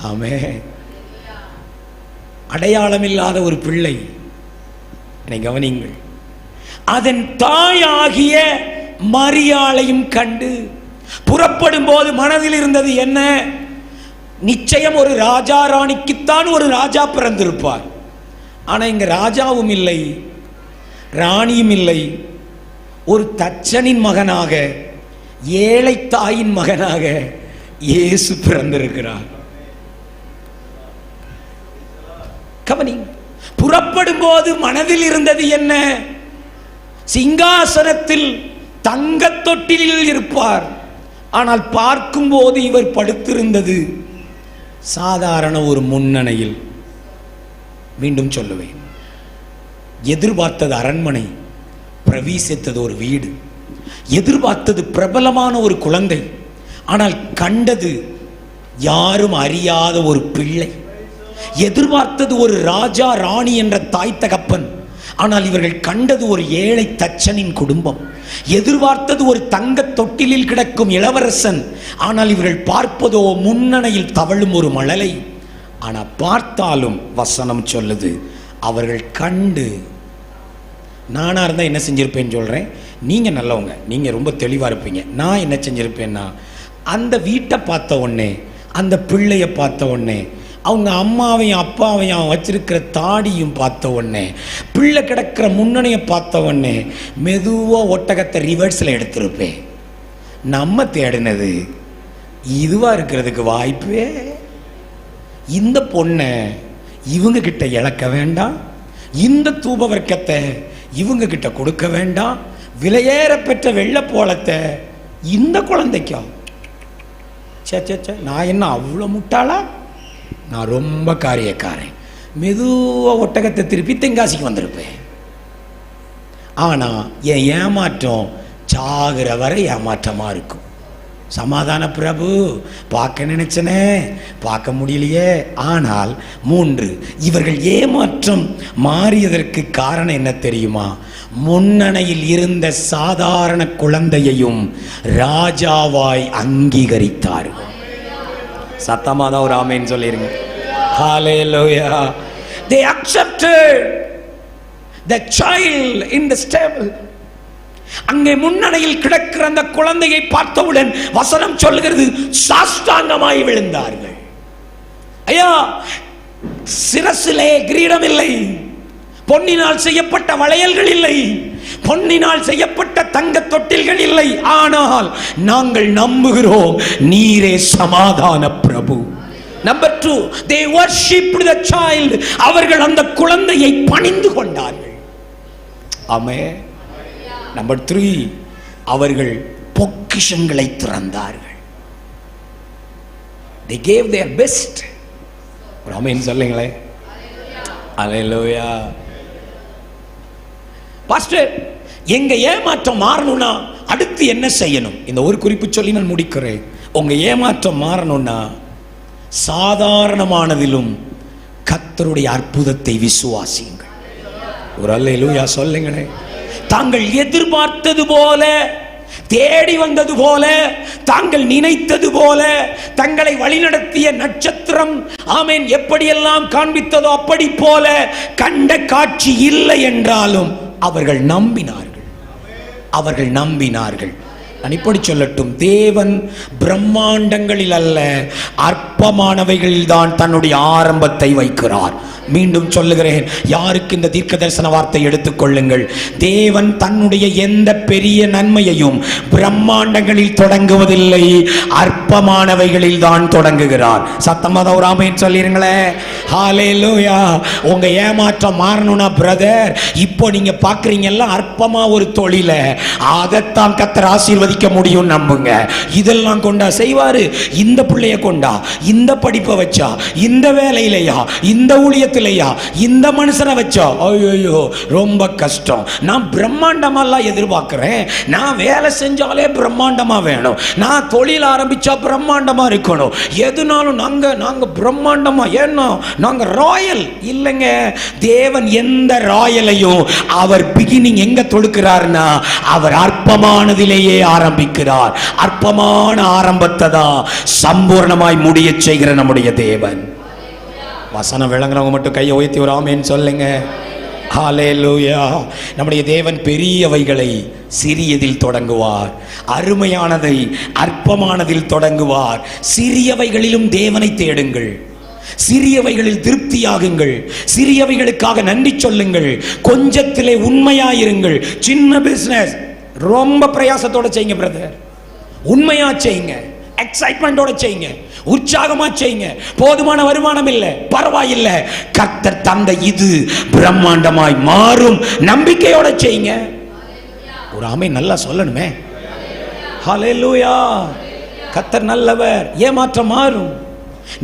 Speaker 1: ஆமே. அடையாளமில்லாத ஒரு பிள்ளை. என்னை கவனிங்கள். அதன் தாயாகிய மரியாளையும் கண்டு புறப்படும் போது மனதில் இருந்தது என்ன? நிச்சயம் ஒரு ராஜா ராணிக்குத்தான் ஒரு ராஜா பிறந்திருப்பார். ஆனா இங்க ராஜாவும் இல்லை, ராணியும் இல்லை. ஒரு தச்சனின் மகனாக, ஏழை தாயின் மகனாக இயேசு பிறந்திருக்கிறார். கவனி. புறப்படும் போது மனதில் இருந்தது என்ன? சிங்காசனத்தில் தங்க தொட்டிலில் இருப்பார். ஆனால் பார்க்கும் போது இவர் படுத்திருந்தது சாதாரண ஒரு முன்னணையில். மீண்டும் சொல்லுவேன், எதிர்பார்த்தது அரண்மனை, பிரவேசித்தது ஒரு வீடு. எதிர்பார்த்தது பிரபலமான ஒரு குழந்தை, ஆனால் கண்டது யாரும் அறியாத ஒரு பிள்ளை. எதிர்பார்த்தது ஒரு ராஜா ராணி என்ற தாய் தகப்பன், ஆனால் இவர்கள் கண்டது ஒரு ஏழை தச்சனின் குடும்பம். எதிர்பார்த்தது ஒரு தங்க தொட்டிலில் கிடக்கும் இளவரசன், ஆனால் இவர்கள் பார்ப்பதோ முன்னணையில் தவழும் ஒரு மழலை. ஆனால் பார்த்தாலும் வசனம் சொல்லுது, அவர்கள் கண்டு. நானா இருந்தால் என்ன செஞ்சிருப்பேன்னு சொல்றேன். நீங்க நல்லவங்க, நீங்க ரொம்ப தெளிவா இருப்பீங்க. நான் என்ன செஞ்சிருப்பேன்னா, அந்த வீட்டை பார்த்த உடனே, அந்த பிள்ளைய பார்த்த உடனே, அவங்க அம்மாவையும் அப்பாவையும் வச்சிருக்கிற தாடியும் பார்த்த உடனே, பிள்ளை கிடக்கிற முன்னணியை பார்த்த உடனே மெதுவா ஒட்டகத்தை ரிவர்ஸ்ல எடுத்திருப்பேன். நம்ம தேடினது இதுவா இருக்கிறதுக்கு வாய்ப்பே. இந்த பொண்ணை இவங்க கிட்ட இழக்க வேண்டாம், இந்த தூப வர்க்கத்தை இவங்க கிட்ட கொடுக்க வேண்டாம், விலையேற பெற்ற வெள்ளை போலத்தை இந்த குழந்தைக்கா? சே சே சே, நான் என்ன அவ்வளோ முட்டாளா? நான் ரொம்ப காரியக்காரன். மெதுவா ஒட்டகத்தை திருப்பி தென்காசிக்கு வந்திருப்பேன். ஆனா என் ஏமாற்றம் சாகிற வரை ஏமாற்றமா இருக்கும். சமாதான பிரபு பார்க்க நினைச்சனே, பார்க்க முடியலையே. ஆனால் 3, இவர்கள் ஏமாற்றம் மாறியதற்கு காரணம் என்ன தெரியுமா? முன்னணையில் இருந்த சாதாரண குழந்தையையும் ராஜாவாய் அங்கீகரித்தார்கள். சத்தமாதான் ஒரு ஆமென் சொல்லிருங்க. ஹalleluya. They accepted the child in the stable. அங்கே முன்னணியில் கிடக்கிற அந்த குழந்தையை பார்த்தவுடன் வசனம் சொல்லுகிறது, சாஷ்டாங்கமாய் விழுந்தார்கள். ஐயா, சிரசிலே கிரீடம் இல்லை, பொன்னினால் செய்யப்பட்ட வளையல்கள் இல்லை, பொன்னினால் செய்யப்பட்ட தங்க தொட்டில்கள் இல்லை. ஆனால் நாங்கள் நம்புகிறோம், நீரே சமாதான பிரபு. Number 2, they worshipped the child. அவர்கள் அந்த குழந்தையை பணிந்து கொண்டார்கள். ஆமென். நம்பர் 3, அவர்கள் பொக்கிஷங்களை திறந்தார்கள். they gave their best. ஆமென் சொல்லுங்களே. ஹalleluya. பாஸ்டர், எங்க ஏமாற்றம் மாறணும்னா அடுத்து என்ன செய்யணும்? இந்த ஒரு குறிப்பு சொல்லி நான் முடிக்கிறேன். உங்க ஏமாற்றம் மாறணும்னா சாதாரணமானதிலும் கர்த்தருடைய அற்புதத்தை விசுவாசியுங்கள். ஒரு அல்லேலூயா சொல்லுங்களே. தாங்கள் எதிர்பார்த்தது போல, தேடி வந்தது போல, தாங்கள் நினைத்தது போல, தங்களை வழிநடத்திய நட்சத்திரம் ஆமென் எப்படியெல்லாம் காண்பித்ததோ அப்படி போல கண்ட காட்சி இல்லை என்றாலும் அவர்கள் நம்பினார்கள். அவர்கள் நம்பினார்கள். நான் இப்படி சொல்லட்டும், தேவன் பிரம்மாண்டங்களில் அல்ல, அற்பமானவைகளில் தான் தன்னுடைய ஆரம்பத்தை வைக்கிறார். மீண்டும் சொல்லுகிறேன், யாருக்கு இந்த தீர்க்க தரிசன வார்த்தை எடுத்துக்கொள்ளுங்கள். தேவன் தன்னுடைய எந்த பெரிய நன்மையையும் பிரம்மாண்டங்களில் தொடங்குவதில்லை, அற்பமானவைகளில் தான் தொடங்குகிறார். சத்தமாக ஒரு ஆமென் சொல்லிருங்களே. ஹalleluya. உங்க ஏமாற்றம் மாறணும்னா பிரதர், இப்போ நீங்க பாக்குறீங்கல்ல அற்பமா ஒரு தொழில, அதைத்தான் கர்த்தர் ஆசீர்வதிக்க முடியும். நம்புங்க. இதெல்லாம் கொண்டா செய்வாரு, இந்த பிள்ளைய கொண்டா, இந்த படிப்பை வச்சா, இந்த வேலையிலையா, இந்த ஊழியத்தை இந்த மனுஷனை வச்சா, ஐயோ ரொம்ப கஷ்டம். நான் பிரம்மாண்டமெல்லாம் எதிர்பார்க்கிறேன். நான் வேலை செஞ்சாலே பிரம்மாண்டமா வேணும், நான் தொழில் ஆரம்பிச்சா பிரம்மாண்டமா இருக்கணும். எதுனாலும் நாங்க பிரம்மாண்டமா, ஏன்னா நாங்க ராயல் இல்லைங்க. தேவன் எந்த ராயலையும் அவர் பிகினிங் எங்க தொடுக்கிறார்னா அவர் அற்பமானதிலேயே ஆரம்பிக்கிறார். அற்பமான ஆரம்பத்தை தான் சம்பூர்ணமாய் முடிய செய்கிற நம்முடைய தேவன். வசனம் விளங்குறவங்க மட்டும் கையை உயர்த்தி ஒரு ஆமேன்னு சொல்லுங்க. ஹல்லேலூயா. நம்முடைய தேவன் பெரியவைகளை சிறியதில் தொடங்குவார், அருமையானதை அற்பமானதில் தொடங்குவார். சிறியவைகளிலும் தேவனை தேடுங்கள், சிறியவைகளில் திருப்தியாகுங்கள், சிறியவைகளுக்காக நன்றி சொல்லுங்கள், கொஞ்சத்திலே உண்மையாயிருங்கள். சின்ன பிசினஸ் ரொம்ப பிரயாசத்தோட செய்யுங்க பிரதர், உண்மையா செய்யுங்க, எக்ஸைட்மெண்டோட செய்யுங்க, உற்சாகமா செய்யுங்க. போதுமான வருமானம் இல்லை, பரவாயில்லை, கர்த்தர் தந்த இது பிரம்மாண்டமாய் மாறும் நம்பிக்கையோட செய்யுங்க. ஒரு ஆமென் நல்லா சொல்லணுமே. ஹல்லேலூயா. கர்த்தர் நல்லவர், ஏமாற்றம் மாறும்.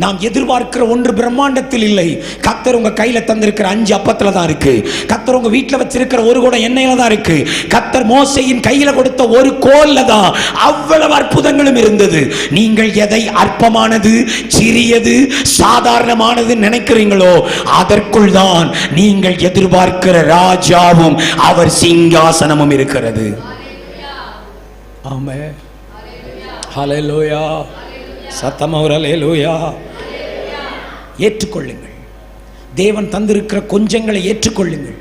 Speaker 1: நாம் எதிர்பார்க்கிற ஒன்று பிரம்மாண்டத்தில் இல்லை. கர்த்தர் உங்க கையில தந்திருக்கிற 5 அப்பத்துல தான் இருக்கு. கர்த்தர் உங்க வீட்டில் வச்சிருக்கிற ஒரு குடம் எண்ணெயில தான் இருக்கு. கர்த்தர் மோசேயின் கையில கொடுத்த ஒரு கோல்ல தான் அவ்வளவு அற்புதங்களும் இருந்தது. நீங்கள் எதை அற்பமானது, சிறியது, சாதாரணமானது நினைக்கிறீங்களோ அதற்குள் தான் நீங்கள் எதிர்பார்க்கிற ராஜாவும் அவர் சிங்காசனமும் இருக்கிறது. ஆமென். ஹல்லேலூயா. சத்தமா ஒரு ஹல்லேலூயா. ஏற்றுக்கொள்ளுங்கள். தேவன் தந்திருக்கிற கொஞ்சங்களை ஏற்றுக்கொள்ளுங்கள்.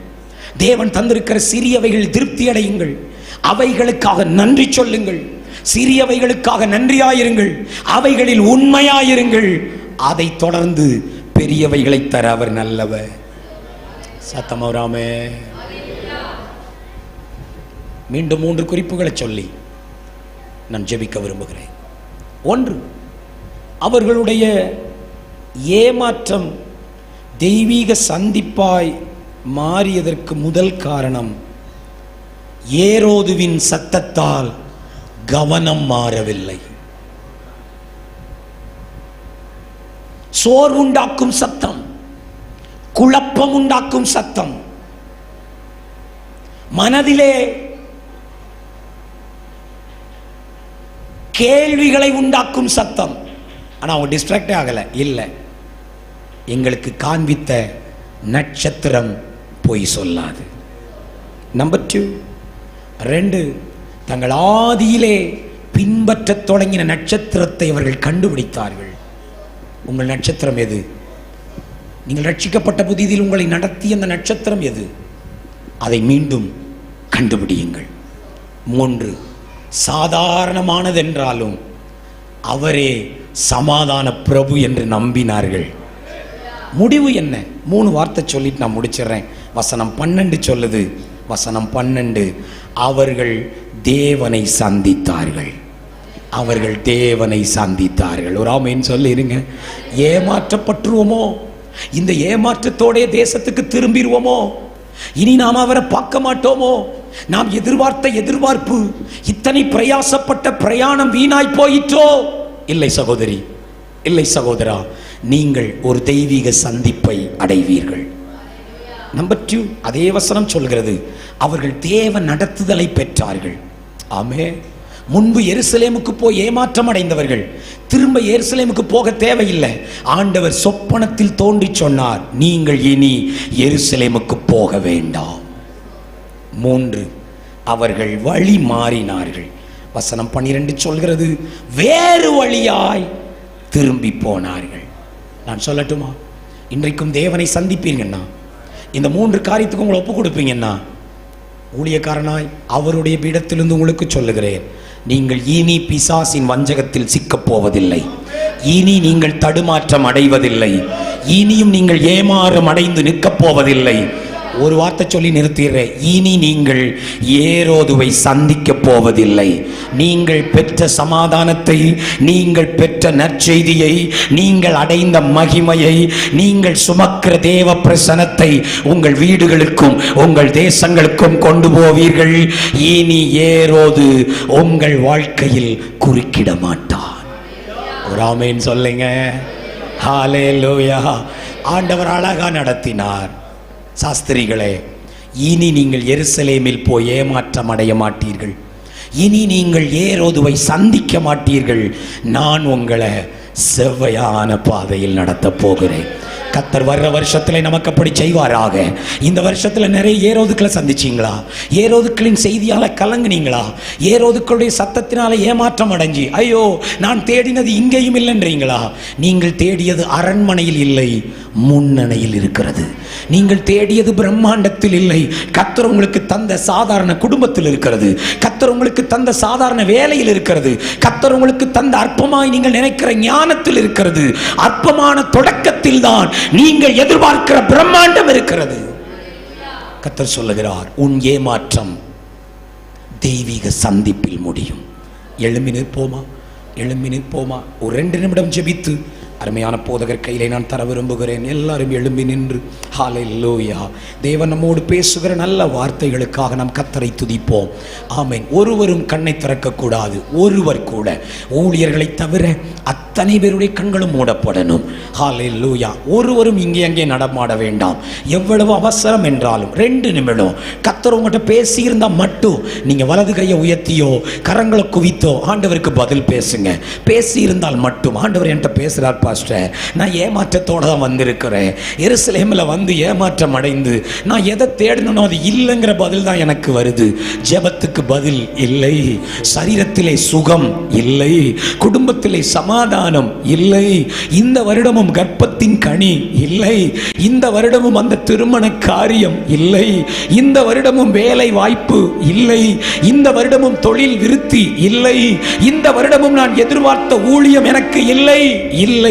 Speaker 1: தேவன் தந்திருக்கிற சிறியவைகள் திருப்தி அடையுங்கள். அவைகளுக்காக நன்றி சொல்லுங்கள். சிறியவைகளுக்காக நன்றியாயிருங்கள், அவைகளில் உண்மையாயிருங்கள். அதை தொடர்ந்து பெரியவைகளை தர அவர் நல்லவர். சத்தமா ஒரு ஆமென். மீண்டும் 3 குறிப்புகளை சொல்லி நான் ஜெபிக்க விரும்புகிறேன். 1, அவர்களுடைய ஏமாற்றம் தெய்வீக சந்திப்பாய் மாறியதற்கு முதல் காரணம் ஏரோதுவின் சத்தத்தால் கவனம் மாறவில்லை. சோர்வுண்டாக்கும் சத்தம், குழப்பம் உண்டாக்கும் சத்தம், மனதிலே கேள்விகளை உண்டாக்கும் சத்தம். ஆனால் அவங்க டிஸ்ட்ராக்டே ஆகலை. இல்லை, எங்களுக்கு காண்பித்த நட்சத்திரம் பொய் சொல்லாது. நம்பர் 2, தங்கள் ஆதியிலே பின்பற்றத் தொடங்கின நட்சத்திரத்தை அவர்கள் கண்டுபிடித்தார்கள். உங்கள் நட்சத்திரம் எது? நீங்கள் ரட்சிக்கப்பட்ட புதிதில் உங்களை நடத்திய அந்த நட்சத்திரம் எது? அதை மீண்டும் கண்டுபிடியுங்கள். 3, சாதாரணமானதென்றாலும் அவரே சமாதான பிரபு என்று நம்பினார்கள். முடிவு என்ன? 3 வார்த்தை சொல்லிட்டு நான் முடிச்சிடுறேன். வசனம் 12 சொல்லுது. வசனம் 12, அவர்கள் தேவனை சந்தித்தார்கள். அவர்கள் தேவனை சந்தித்தார்கள். ஒரு ஆமென் சொல்லிருங்க. ஏமாற்றப்பட்டுருவோமோ? இந்த ஏமாற்றத்தோடைய தேசத்துக்கு திரும்பிடுவோமோ? இனி நாம் அவரை பார்க்க மாட்டோமோ? நாம் எதிர்பார்த்த எதிர்பார்ப்பு, இத்தனை பிரயாசப்பட்ட பிரயாணம் வீணாய் போயிற்றோ? இல்லை சகோதரி, இல்லை சகோதரா, நீங்கள் ஒரு தெய்வீக சந்திப்பை அடைவீர்கள். நம்பர் 2, அதே வசனம் சொல்கிறது, அவர்கள் தேவ நடத்துதலை பெற்றார்கள். ஆமென். முன்பு எருசலேமுக்கு போய் ஏமாற்றம் அடைந்தவர்கள் திரும்ப எருசலேமுக்கு போக தேவையில்லை. ஆண்டவர் சொப்பனத்தில் தோன்றி சொன்னார், நீங்கள் இனி எருசலேமுக்கு போக வேண்டாம். 3, அவர்கள் வழி மாறினார்கள். வசனம் 12 சொல்கிறது, வேறு வழியாய் திரும்பி போனார்கள். நான் சொல்லட்டுமா? இன்றைக்கும் தேவனை சந்திப்பீங்கன்னா, இந்த 3 காரியத்துக்கு உங்களை ஒப்பு கொடுப்பீங்கன்னா, ஊழியக்காரனாய் அவருடைய பீடத்திலிருந்து உங்களுக்கு சொல்லுகிறேன், நீங்கள் இனி பிசாசின் வஞ்சகத்தில் சிக்கப் போவதில்லை. இனி நீங்கள் தடுமாற்றம் அடைவதில்லை. இனியும் நீங்கள் ஏமாறம் அடைந்து நிற்கப் போவதில்லை. ஒரு வார்த்தை சொல்லி நிறுத்திடுறேன், இனி நீங்கள் ஏரோதுவை சந்திக்க போவதில்லை. நீங்கள் பெற்ற சமாதானத்தை, நீங்கள் பெற்ற நற்செய்தியை, நீங்கள் அடைந்த மகிமையை, நீங்கள் சுமக்கிற தேவ பிரசனத்தை உங்கள் வீடுகளுக்கும் உங்கள் தேசங்களுக்கும் கொண்டு போவீர்கள். இனி ஏரோது உங்கள் வாழ்க்கையில் குறுக்கிட மாட்டார். ஒரு ஆமென் சொல்லுங்க. ஹல்லேலூயா. ஆண்டவர் அழகா நடத்தினார். சாஸ்திரிகளே, இனி நீங்கள் எருசலேமில் போய் ஏமாற்றம் அடைய மாட்டீர்கள். இனி நீங்கள் ஏரோதுவை சந்திக்க மாட்டீர்கள். நான் உங்களை செவ்வையான பாதையில் நடத்த போகிறேன். கர்த்தர் வர்ற வருஷத்துல நமக்கு அப்படி செய்வாராக. இந்த வருஷத்துல நிறைய ஏரோதுக்களை சந்திச்சீங்களா? ஏரோதுக்களின் செய்தியால கலங்குனீங்களா? ஏரோதுக்களுடைய சத்தத்தினால ஏமாற்றம் அடைஞ்சி ஐயோ நான் தேடினது இங்கேயும் இல்லைன்றீங்களா? நீங்கள் தேடியது அரண்மனையில் இல்லை, முன்னணையில் இருக்கிறது. நீங்கள் தேடியது பிரம்மாண்டத்தில் இல்லை, கர்த்தர் உங்களுக்கு தந்த சாதாரண குடும்பத்தில் இருக்கிறது. கர்த்தர் உங்களுக்கு தந்த சாதாரண வேலையில் இருக்கிறது. கர்த்தர் உங்களுக்கு தந்த அற்பமாய் நீங்கள் நினைக்கிற ஞானத்தில் இருக்கிறது. அற்பமான தொடக்கத்தில் தான் நீங்கள் எதிர்பார்க்கிற பிரம்மாண்டம் இருக்கிறது. கர்த்தர் சொல்லுகிறார், உன் ஏமாற்றம் தெய்வீக சந்திப்பில் முடியும். எழும்பி நிற்போமா? எழும்பி நிற்போமா? ஒரு 2 நிமிடம் ஜெபித்து அருமையான போதகர் கையிலே நான் தர விரும்புகிறேன். எல்லாரும் எழும்பி நின்று ஹல்லேலூயா. தேவன் நம்மோடு பேசுகிற நல்ல வார்த்தைகளுக்காக நாம் கர்த்தரை துதிப்போம். ஆமென். ஒருவரும் கண்ணை திறக்கக்கூடாது. ஒருவர் கூட, ஊழியர்களை தவிர அத்தனை பேருடைய கண்களும் மூடப்படணும். ஹல்லேலூயா. ஒருவரும் இங்கே அங்கே நடமாட வேண்டாம். எவ்வளவு அவசரம் என்றாலும் 2 நிமிடம் கர்த்தர் உங்கள்கிட்ட பேசியிருந்தா மட்டும் நீங்கள் வலது கையை உயர்த்தியோ கரங்களை குவித்தோ ஆண்டவருக்கு பதில் பேசுங்க. பேசியிருந்தால் மட்டும், ஆண்டவர் என்கிட்ட பேசுகிறார் பாஸ்டர், நான் ஏமாற்றத்தோடு தான் வந்திருக்கிறேன், எருசலேமில் வந்து ஏமாற்றம் அடைந்து நான் எதை தேடணும் அது இல்லைங்கிற பதில் தான் எனக்கு வருது. ஜெபத்துக்கு பதில் இல்லை, சரீரத்திலே சுகம் இல்லை, குடும்பத்திலே சமாதானம் இல்லை, இந்த வருடமும் கர்ப்பத்தின் கனி இல்லை, இந்த வருடமும் அந்த திருமண காரியம் இல்லை, இந்த வருடமும் வேலை வாய்ப்பு இல்லை, இந்த வருடமும் தொழில் விருத்தி இல்லை, இந்த வருடமும் நான் எதிர்பார்த்த ஊழியம் எனக்கு இல்லை இல்லை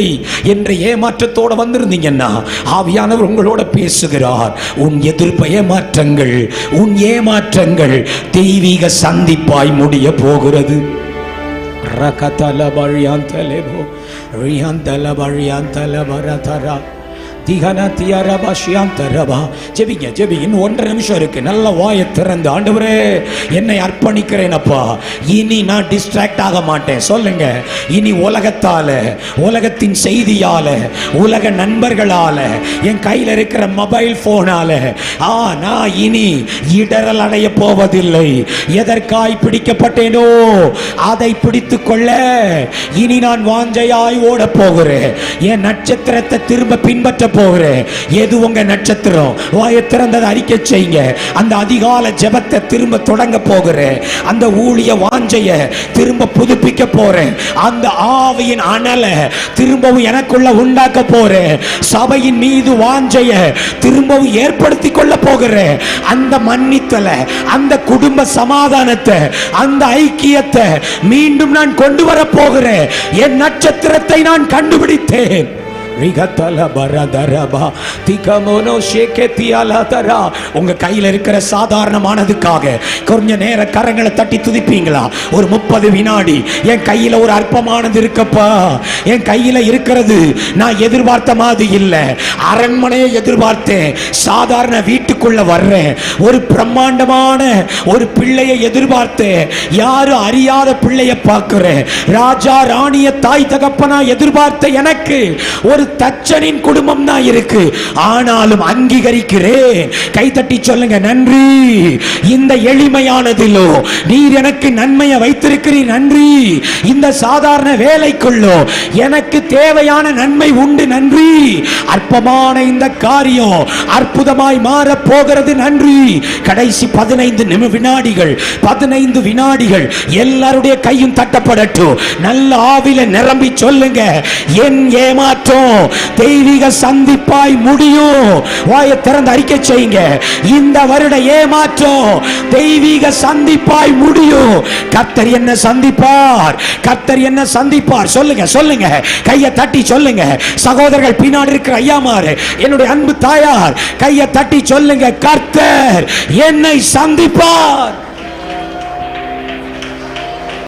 Speaker 1: என்ற ஏமாற்றத்தோடு வந்திருந்தீங்கன்னா ஆவியானவர் உங்களோட பேசுகிறார். உன் எதிர்ப்பு ஏமாற்றங்கள், உன் ஏமாற்றங்கள் தெய்வீக சந்திப்பாய் முடிய போகிறது. ஜெபிங்க ஜெபிங்க. இன்னும் 1.5 நிமிஷம் இருக்கு. நல்ல வாயை திறந்து ஆண்டவரே என்னை அர்ப்பணிக்கிறேன் அப்பா, இனி நான் டிஸ்ட்ராக்ட் ஆக மாட்டேன். சொல்லுங்க, இனி உலகத்தால, உலகத்தின் செய்தியால, உலக நண்பர்களால, என் கையில் இருக்கிற மொபைல் போனால நான் இனி இடரல் அடைய போவதில்லை. எதற்காய் பிடிக்கப்பட்டேனோ அதை பிடித்துக் கொள்ள இனி நான் வாஞ்சையாய் ஓட போகிறேன். என் நட்சத்திரத்தை திரும்ப பின்பற்ற போகிறேன். எது உங்க நட்சத்திரம்? வாயை திறந்ததை அறிக்கை செய்யுங்க. அந்த அதிகால ஜெபத்தை திரும்ப தொடங்க போகிறேன். அந்த ஊழிய வாஞ்சைய திரும்ப புதுப்பிக்க போறேன். அந்த ஆவியின் அனலை திரும்பவும் எனக்குள்ள உண்டாக்க போறேன். சபையின் மீது வாஞ்சைய திரும்பவும் ஏற்படுத்தி கொள்ள போகிறேன். அந்த மன்னித்தல, அந்த குடும்ப சமாதானத்தை, அந்த ஐக்கியத்தை மீண்டும் நான் கொண்டு வர போகிறேன். என் நட்சத்திரத்தை நான் கண்டுபிடித்தேன். உங்க கையில் இருக்கிற சாதாரணமானதுக்காக கொஞ்ச நேர கரங்களை தட்டி துதிப்பீங்களா? ஒரு 30 வினாடி. என் கையில ஒரு அற்பமானது இருக்கப்பா, என் கையில இருக்கிறது நான் எதிர்பார்த்த மாதிரி இல்லை. அரண்மனையை எதிர்பார்த்தேன், சாதாரண வீட்டுக்குள்ள வர்றேன். ஒரு பிரம்மாண்டமான ஒரு பிள்ளையை எதிர்பார்த்தேன், யாரும் அறியாத பிள்ளையை பார்க்கிறேன். ராஜா ராணிய தாய் தகப்பனா எதிர்பார்த்த எனக்கு ஒரு தச்சனின் குடும்பம் தான் இருக்கு. ஆனாலும் அங்கீகரிக்கிறேன். கைதட்டி சொல்லுங்க, நன்றி. இந்த எளிமையானதிலோ நீர் எனக்கு நன்மையை வைத்திருக்கிறீர், நன்றி. இந்த சாதாரண வேலைக்குள்ளோ எனக்கு தேவையான நன்மை உண்டு, நன்றி. அற்பமான இந்த காரியம் அற்புதமாய் மாற போகிறது, நன்றி. கடைசி 15 வினாடிகள், 15 வினாடிகள் எல்லாருடைய கையும் தட்டப்படட்டும். நல்ல ஆவில நிரம்பி சொல்லுங்க, என் ஏமாற்றம் தெய்வீக சந்திப்பாய் முடியும். வாயை திறந்து அறிக்கை செய்யுங்க. இந்த வருட ஏமாற்றம் தெய்வீக சந்திப்பாய் முடியும். கர்த்தர் என்ன சந்திப்பார், கர்த்தர் என்ன சந்திப்பார். சொல்லுங்க சொல்லுங்க, கையை தட்டி சொல்லுங்க. சகோதரர்கள் பின்னாடி இருக்கிற ஐயாமாரு, என்னுடைய அன்பு தாயார், கையை தட்டி சொல்லுங்க, கர்த்தர் என்னை சந்திப்பார்.